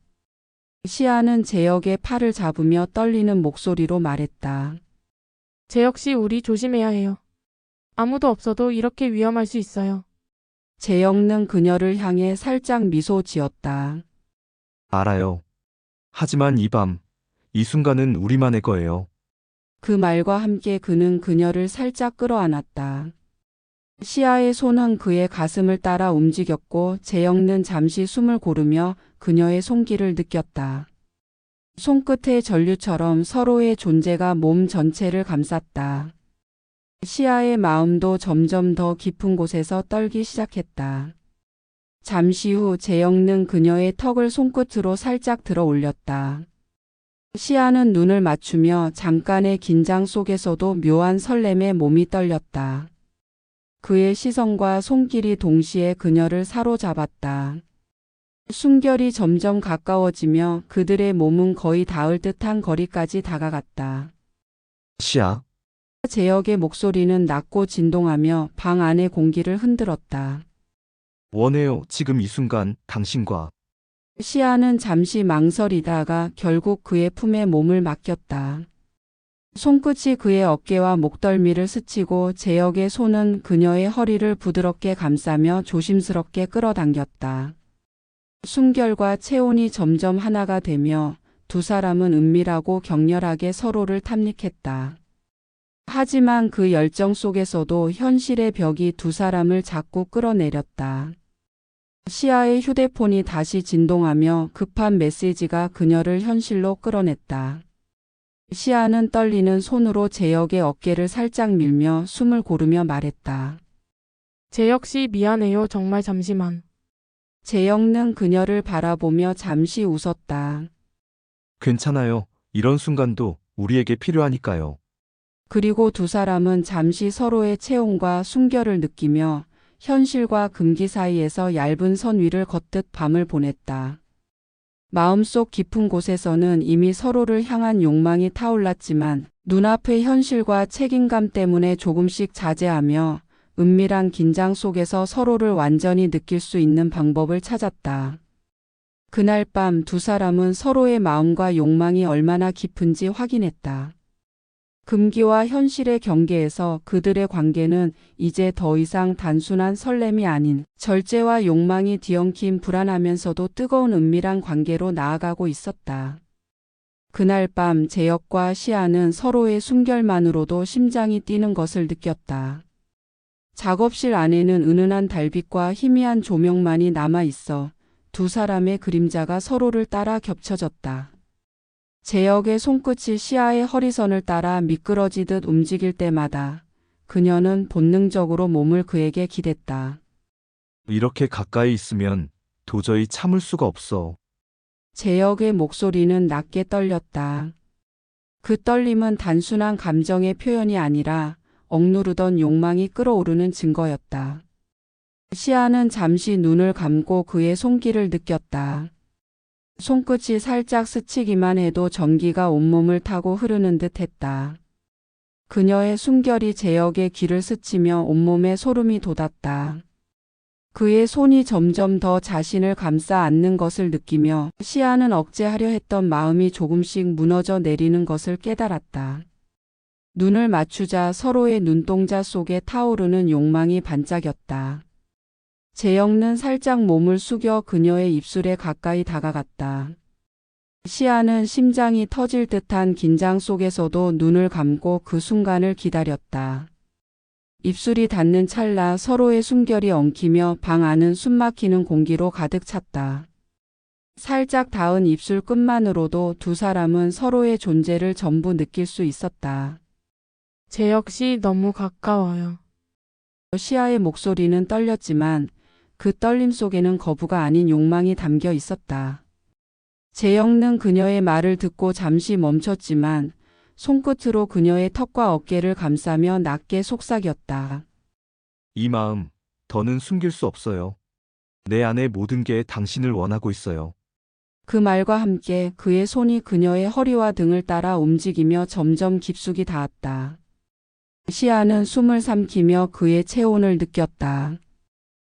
시아는 재혁의 팔을 잡으며 떨리는 목소리로 말했다. 재혁 씨 우리 조심해야 해요. 아무도 없어도 이렇게 위험할 수 있어요. 재혁는 그녀를 향해 살짝 미소 지었다. 알아요. 하지만 이 밤, 이 순간은 우리만의 거예요. 그 말과 함께 그는 그녀를 살짝 끌어안았다. 시아의 손은 그의 가슴을 따라 움직였고 재혁는 잠시 숨을 고르며 그녀의 손길을 느꼈다. 손끝의 전류처럼 서로의 존재가 몸 전체를 감쌌다. 시아의 마음도 점점 더 깊은 곳에서 떨기 시작했다. 잠시 후 재혁는 그녀의 턱을 손끝으로 살짝 들어 올렸다. 시아는 눈을 맞추며 잠깐의 긴장 속에서도 묘한 설렘에 몸이 떨렸다. 그의 시선과 손길이 동시에 그녀를 사로잡았다. 순결이 점점 가까워지며 그들의 몸은 거의 닿을 듯한 거리까지 다가갔다. 시아, 제역의 목소리는 낮고 진동하며 방 안의 공기를 흔들었다. 원해요. 지금 이 순간 당신과. 시아는 잠시 망설이다가 결국 그의 품에 몸을 맡겼다. 손끝이 그의 어깨와 목덜미를 스치고 제역의 손은 그녀의 허리를 부드럽게 감싸며 조심스럽게 끌어당겼다. 순결과 체온이 점점 하나가 되며 두 사람은 은밀하고 격렬하게 서로를 탐닉했다. 하지만 그 열정 속에서도 현실의 벽이 두 사람을 자꾸 끌어내렸다. 시아의 휴대폰이 다시 진동하며 급한 메시지가 그녀를 현실로 끌어냈다. 시아는 떨리는 손으로 제역의 어깨를 살짝 밀며 숨을 고르며 말했다. 재혁 씨 미안해요. 정말 잠시만. 제역는 그녀를 바라보며 잠시 웃었다. 괜찮아요. 이런 순간도 우리에게 필요하니까요. 그리고 두 사람은 잠시 서로의 체온과 순결을 느끼며 현실과 금기 사이에서 얇은 선 위를 걷듯 밤을 보냈다. 마음속 깊은 곳에서는 이미 서로를 향한 욕망이 타올랐지만 눈앞의 현실과 책임감 때문에 조금씩 자제하며 은밀한 긴장 속에서 서로를 완전히 느낄 수 있는 방법을 찾았다. 그날 밤 두 사람은 서로의 마음과 욕망이 얼마나 깊은지 확인했다. 금기와 현실의 경계에서 그들의 관계는 이제 더 이상 단순한 설렘이 아닌 절제와 욕망이 뒤엉킨 불안하면서도 뜨거운 은밀한 관계로 나아가고 있었다. 그날 밤 제역과 시아는 서로의 순결만으로도 심장이 뛰는 것을 느꼈다. 작업실 안에는 은은한 달빛과 희미한 조명만이 남아 있어 두 사람의 그림자가 서로를 따라 겹쳐졌다. 제역의 손끝이 시아의 허리선을 따라 미끄러지듯 움직일 때마다 그녀는 본능적으로 몸을 그에게 기댔다. 이렇게 가까이 있으면 도저히 참을 수가 없어. 제역의 목소리는 낮게 떨렸다. 그 떨림은 단순한 감정의 표현이 아니라 억누르던 욕망이 끓어오르는 증거였다. 시아는 잠시 눈을 감고 그의 손길을 느꼈다. 손끝이 살짝 스치기만 해도 전기가 온몸을 타고 흐르는 듯 했다. 그녀의 순결이 제역의 귀를 스치며 온몸에 소름이 돋았다. 그의 손이 점점 더 자신을 감싸 안는 것을 느끼며 시아는 억제하려 했던 마음이 조금씩 무너져 내리는 것을 깨달았다. 눈을 맞추자 서로의 눈동자 속에 타오르는 욕망이 반짝였다. 제역는 살짝 몸을 숙여 그녀의 입술에 가까이 다가갔다. 시아는 심장이 터질 듯한 긴장 속에서도 눈을 감고 그 순간을 기다렸다. 입술이 닿는 찰나 서로의 숨결이 엉키며 방 안은 숨막히는 공기로 가득 찼다. 살짝 닿은 입술 끝만으로도 두 사람은 서로의 존재를 전부 느낄 수 있었다. 재혁 씨 너무 가까워요. 시아의 목소리는 떨렸지만 그 떨림 속에는 거부가 아닌 욕망이 담겨 있었다. 제역는 그녀의 말을 듣고 잠시 멈췄지만 손끝으로 그녀의 턱과 어깨를 감싸며 낮게 속삭였다. 이 마음, 더는 숨길 수 없어요. 내 안의 모든 게 당신을 원하고 있어요. 그 말과 함께 그의 손이 그녀의 허리와 등을 따라 움직이며 점점 깊숙이 닿았다. 시아는 숨을 삼키며 그의 체온을 느꼈다.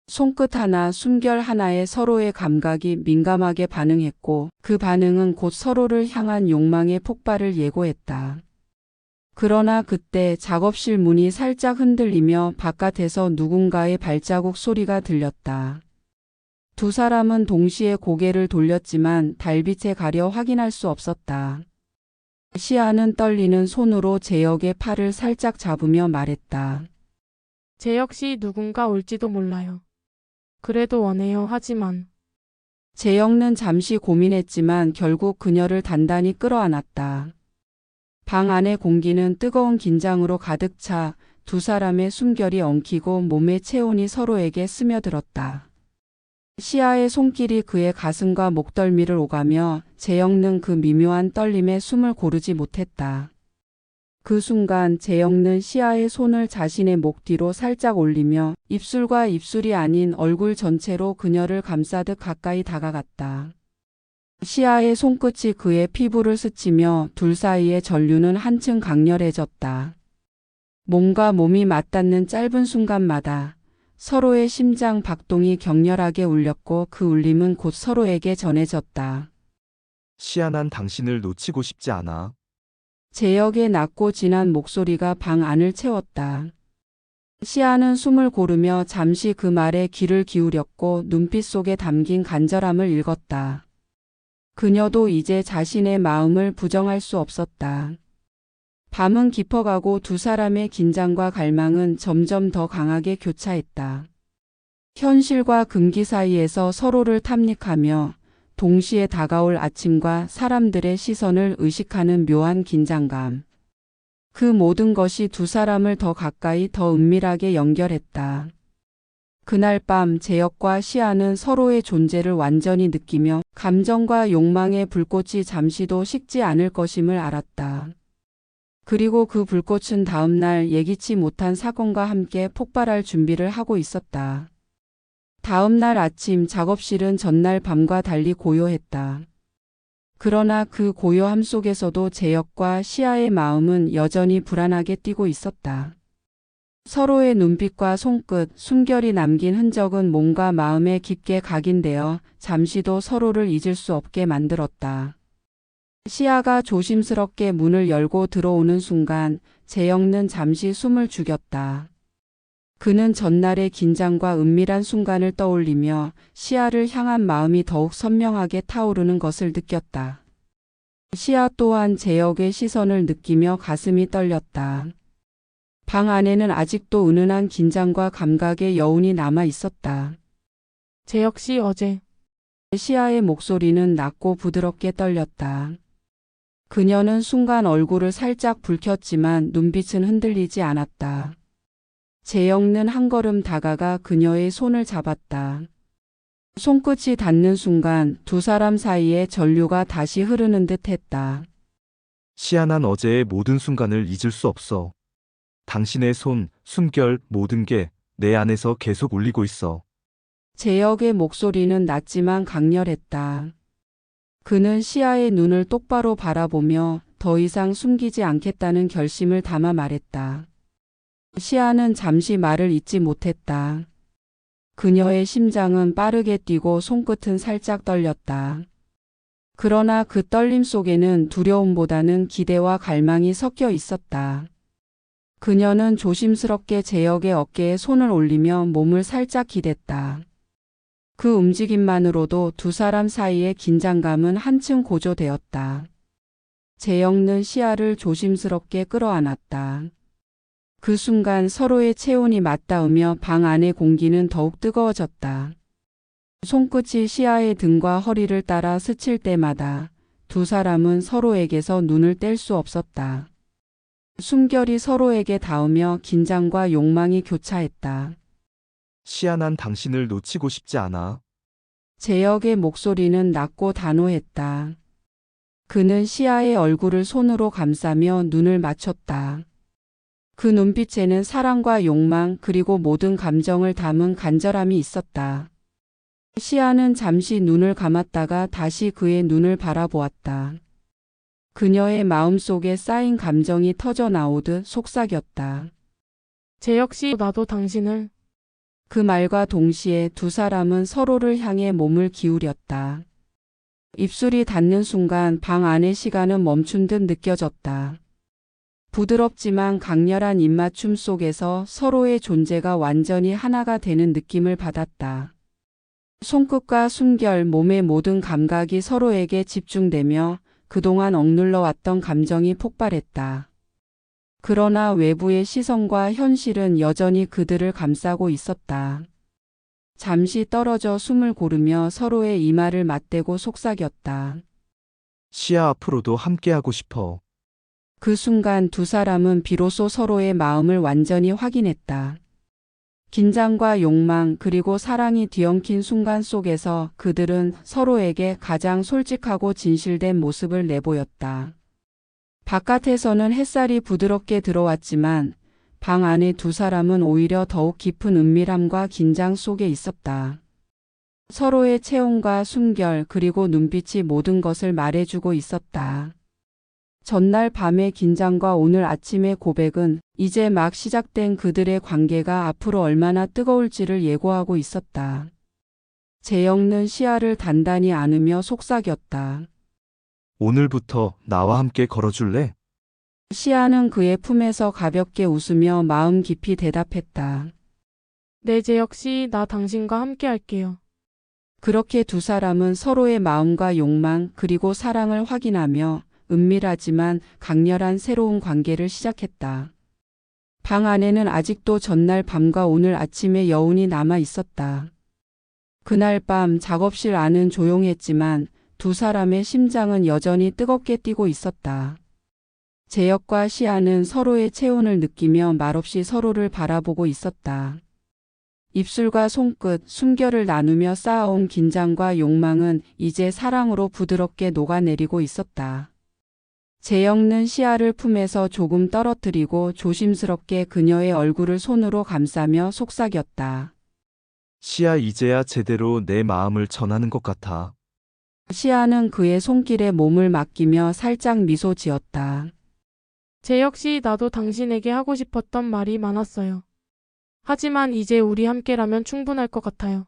손끝 하나, 숨결 하나에 서로의 감각이 민감하게 반응했고 그 반응은 곧 서로를 향한 욕망의 폭발을 예고했다. 그러나 그때 작업실 문이 살짝 흔들리며 바깥에서 누군가의 발자국 소리가 들렸다. 두 사람은 동시에 고개를 돌렸지만 달빛에 가려 확인할 수 없었다. 시아는 떨리는 손으로 제역의 팔을 살짝 잡으며 말했다. 재혁 씨 누군가 올지도 몰라요. 그래도 원해요. 하지만 제역는 잠시 고민했지만 결국 그녀를 단단히 끌어안았다. 방 안의 공기는 뜨거운 긴장으로 가득 차 두 사람의 숨결이 엉키고 몸의 체온이 서로에게 스며들었다. 시아의 손길이 그의 가슴과 목덜미를 오가며 제역는 그 미묘한 떨림에 숨을 고르지 못했다. 그 순간 재혁는 시아의 손을 자신의 목 뒤로 살짝 올리며 입술과 입술이 아닌 얼굴 전체로 그녀를 감싸듯 가까이 다가갔다. 시아의 손끝이 그의 피부를 스치며 둘 사이의 전류는 한층 강렬해졌다. 몸과 몸이 맞닿는 짧은 순간마다 서로의 심장 박동이 격렬하게 울렸고 그 울림은 곧 서로에게 전해졌다. 시아, 난 당신을 놓치고 싶지 않아. 재혁의 낮고 진한 목소리가 방 안을 채웠다. 시아는 숨을 고르며 잠시 그 말에 귀를 기울였고 눈빛 속에 담긴 간절함을 읽었다. 그녀도 이제 자신의 마음을 부정할 수 없었다. 밤은 깊어가고 두 사람의 긴장과 갈망은 점점 더 강하게 교차했다. 현실과 금기 사이에서 서로를 탐닉하며 동시에 다가올 아침과 사람들의 시선을 의식하는 묘한 긴장감. 그 모든 것이 두 사람을 더 가까이 더 은밀하게 연결했다. 그날 밤 재혁과 시아는 서로의 존재를 완전히 느끼며 감정과 욕망의 불꽃이 잠시도 식지 않을 것임을 알았다. 그리고 그 불꽃은 다음날 예기치 못한 사건과 함께 폭발할 준비를 하고 있었다. 다음날 아침 작업실은 전날 밤과 달리 고요했다. 그러나 그 고요함 속에서도 재혁과 시아의 마음은 여전히 불안하게 뛰고 있었다. 서로의 눈빛과 손끝, 숨결이 남긴 흔적은 몸과 마음에 깊게 각인되어 잠시도 서로를 잊을 수 없게 만들었다. 시아가 조심스럽게 문을 열고 들어오는 순간 재혁는 잠시 숨을 죽였다. 그는 전날의 긴장과 은밀한 순간을 떠올리며 시아를 향한 마음이 더욱 선명하게 타오르는 것을 느꼈다. 시아 또한 재혁의 시선을 느끼며 가슴이 떨렸다. 방 안에는 아직도 은은한 긴장과 감각의 여운이 남아 있었다. 재혁 씨 어제 시아의 목소리는 낮고 부드럽게 떨렸다. 그녀는 순간 얼굴을 살짝 붉혔지만 눈빛은 흔들리지 않았다. 재혁는 한 걸음 다가가 그녀의 손을 잡았다. 손끝이 닿는 순간 두 사람 사이에 전류가 다시 흐르는 듯 했다. 시아, 난 어제의 모든 순간을 잊을 수 없어. 당신의 손, 숨결, 모든 게 내 안에서 계속 울리고 있어. 재혁의 목소리는 낮지만 강렬했다. 그는 시아의 눈을 똑바로 바라보며 더 이상 숨기지 않겠다는 결심을 담아 말했다. 시아는 잠시 말을 잇지 못했다. 그녀의 심장은 빠르게 뛰고 손끝은 살짝 떨렸다. 그러나 그 떨림 속에는 두려움보다는 기대와 갈망이 섞여 있었다. 그녀는 조심스럽게 재혁의 어깨에 손을 올리며 몸을 살짝 기댔다. 그 움직임만으로도 두 사람 사이의 긴장감은 한층 고조되었다. 재혁는 시아를 조심스럽게 끌어안았다. 그 순간 서로의 체온이 맞닿으며 방 안의 공기는 더욱 뜨거워졌다. 손끝이 시아의 등과 허리를 따라 스칠 때마다 두 사람은 서로에게서 눈을 뗄 수 없었다. 숨결이 서로에게 닿으며 긴장과 욕망이 교차했다. 시아, 난 당신을 놓치고 싶지 않아. 재혁의 목소리는 낮고 단호했다. 그는 시아의 얼굴을 손으로 감싸며 눈을 맞췄다. 그 눈빛에는 사랑과 욕망 그리고 모든 감정을 담은 간절함이 있었다. 시아는 잠시 눈을 감았다가 다시 그의 눈을 바라보았다. 그녀의 마음속에 쌓인 감정이 터져 나오듯 속삭였다. 재혁 씨 나도 당신을 그 말과 동시에 두 사람은 서로를 향해 몸을 기울였다. 입술이 닿는 순간 방 안의 시간은 멈춘 듯 느껴졌다. 부드럽지만 강렬한 입맞춤 속에서 서로의 존재가 완전히 하나가 되는 느낌을 받았다. 손끝과 숨결, 몸의 모든 감각이 서로에게 집중되며 그동안 억눌러 왔던 감정이 폭발했다. 그러나 외부의 시선과 현실은 여전히 그들을 감싸고 있었다. 잠시 떨어져 숨을 고르며 서로의 이마를 맞대고 속삭였다. 시아, 앞으로도 함께하고 싶어. 그 순간 두 사람은 비로소 서로의 마음을 완전히 확인했다. 긴장과 욕망 그리고 사랑이 뒤엉킨 순간 속에서 그들은 서로에게 가장 솔직하고 진실된 모습을 내보였다. 바깥에서는 햇살이 부드럽게 들어왔지만 방 안에 두 사람은 오히려 더욱 깊은 은밀함과 긴장 속에 있었다. 서로의 체온과 숨결 그리고 눈빛이 모든 것을 말해주고 있었다. 전날 밤의 긴장과 오늘 아침의 고백은 이제 막 시작된 그들의 관계가 앞으로 얼마나 뜨거울지를 예고하고 있었다. 재영는 시야를 단단히 안으며 속삭였다. 오늘부터 나와 함께 걸어줄래? 시아는 그의 품에서 가볍게 웃으며 마음 깊이 대답했다. 네, 재혁 씨, 나 당신과 함께 할게요. 그렇게 두 사람은 서로의 마음과 욕망 그리고 사랑을 확인하며 은밀하지만 강렬한 새로운 관계를 시작했다. 방 안에는 아직도 전날 밤과 오늘 아침의 여운이 남아 있었다. 그날 밤 작업실 안은 조용했지만 두 사람의 심장은 여전히 뜨겁게 뛰고 있었다. 재혁과 시아는 서로의 체온을 느끼며 말없이 서로를 바라보고 있었다. 입술과 손끝, 숨결을 나누며 쌓아온 긴장과 욕망은 이제 사랑으로 부드럽게 녹아내리고 있었다. 재영는 시아를 품에서 조금 떨어뜨리고 조심스럽게 그녀의 얼굴을 손으로 감싸며 속삭였다. 시야, 이제야 제대로 내 마음을 전하는 것 같아. 시아는 그의 손길에 몸을 맡기며 살짝 미소 지었다. 재혁 씨, 나도 당신에게 하고 싶었던 말이 많았어요. 하지만 이제 우리 함께라면 충분할 것 같아요.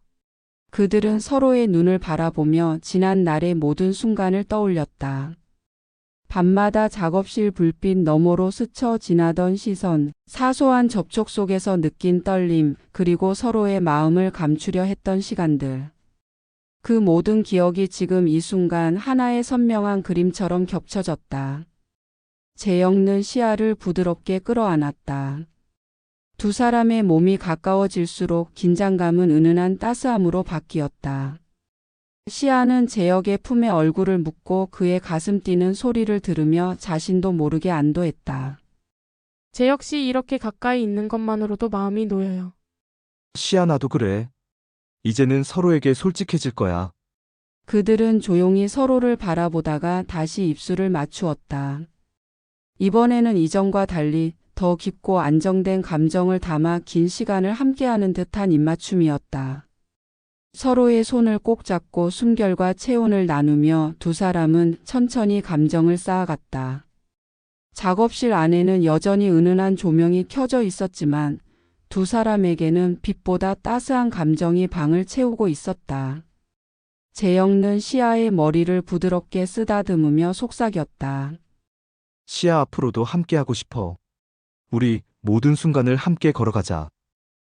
그들은 서로의 눈을 바라보며 지난 날의 모든 순간을 떠올렸다. 밤마다 작업실 불빛 너머로 스쳐 지나던 시선, 사소한 접촉 속에서 느낀 떨림, 그리고 서로의 마음을 감추려 했던 시간들. 그 모든 기억이 지금 이 순간 하나의 선명한 그림처럼 겹쳐졌다. 재영는 시아를 부드럽게 끌어안았다. 두 사람의 몸이 가까워질수록 긴장감은 은은한 따스함으로 바뀌었다. 시아는 재혁의 품에 얼굴을 묻고 그의 가슴 뛰는 소리를 들으며 자신도 모르게 안도했다. 재혁 씨, 이렇게 가까이 있는 것만으로도 마음이 놓여요. 시야, 나도 그래. 이제는 서로에게 솔직해질 거야. 그들은 조용히 서로를 바라보다가 다시 입술을 맞추었다. 이번에는 이전과 달리 더 깊고 안정된 감정을 담아 긴 시간을 함께하는 듯한 입맞춤이었다. 서로의 손을 꼭 잡고 숨결과 체온을 나누며 두 사람은 천천히 감정을 쌓아갔다. 작업실 안에는 여전히 은은한 조명이 켜져 있었지만 두 사람에게는 빛보다 따스한 감정이 방을 채우고 있었다. 재영는 시아의 머리를 부드럽게 쓰다듬으며 속삭였다. 시야, 앞으로도 함께하고 싶어. 우리 모든 순간을 함께 걸어가자.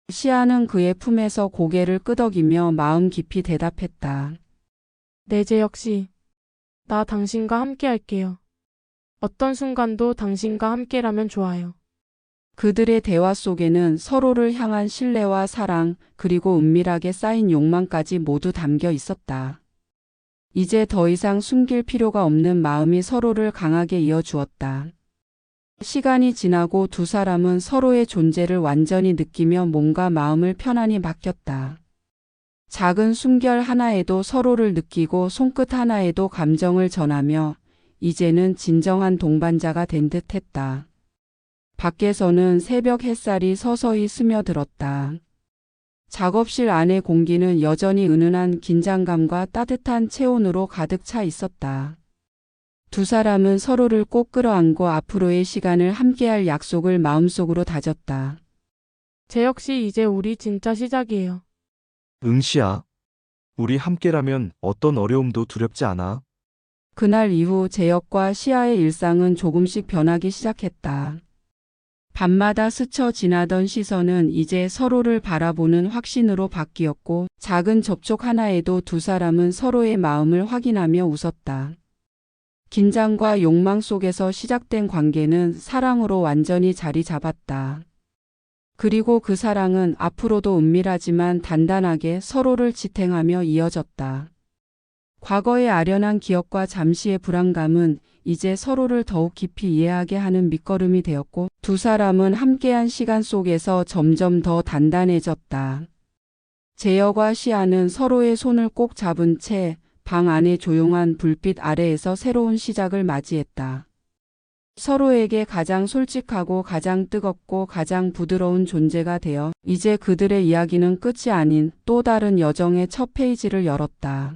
시아는 그의 품에서 고개를 끄덕이며 마음 깊이 대답했다. 네, 재혁 씨. 나 당신과 함께 할게요. 어떤 순간도 당신과 함께라면 좋아요. 그들의 대화 속에는 서로를 향한 신뢰와 사랑, 그리고 은밀하게 쌓인 욕망까지 모두 담겨 있었다. 이제 더 이상 숨길 필요가 없는 마음이 서로를 강하게 이어주었다. 시간이 지나고 두 사람은 서로의 존재를 완전히 느끼며 몸과 마음을 편안히 맡겼다. 작은 숨결 하나에도 서로를 느끼고 손끝 하나에도 감정을 전하며 이제는 진정한 동반자가 된 듯했다. 밖에서는 새벽 햇살이 서서히 스며들었다. 작업실 안의 공기는 여전히 은은한 긴장감과 따뜻한 체온으로 가득 차 있었다. 두 사람은 서로를 꼭 끌어안고 앞으로의 시간을 함께할 약속을 마음속으로 다졌다. 재혁 씨, 이제 우리 진짜 시작이에요. 시야. 우리 함께라면 어떤 어려움도 두렵지 않아. 그날 이후 재혁과 시아의 일상은 조금씩 변하기 시작했다. 밤마다 스쳐 지나던 시선은 이제 서로를 바라보는 확신으로 바뀌었고 작은 접촉 하나에도 두 사람은 서로의 마음을 확인하며 웃었다. 긴장과 욕망 속에서 시작된 관계는 사랑으로 완전히 자리 잡았다. 그리고 그 사랑은 앞으로도 은밀하지만 단단하게 서로를 지탱하며 이어졌다. 과거의 아련한 기억과 잠시의 불안감은 이제 서로를 더욱 깊이 이해하게 하는 밑거름이 되었고 두 사람은 함께한 시간 속에서 점점 더 단단해졌다. 재혁과 시아는 서로의 손을 꼭 잡은 채 방 안의 조용한 불빛 아래에서 새로운 시작을 맞이했다. 서로에게 가장 솔직하고 가장 뜨겁고 가장 부드러운 존재가 되어 이제 그들의 이야기는 끝이 아닌 또 다른 여정의 첫 페이지를 열었다.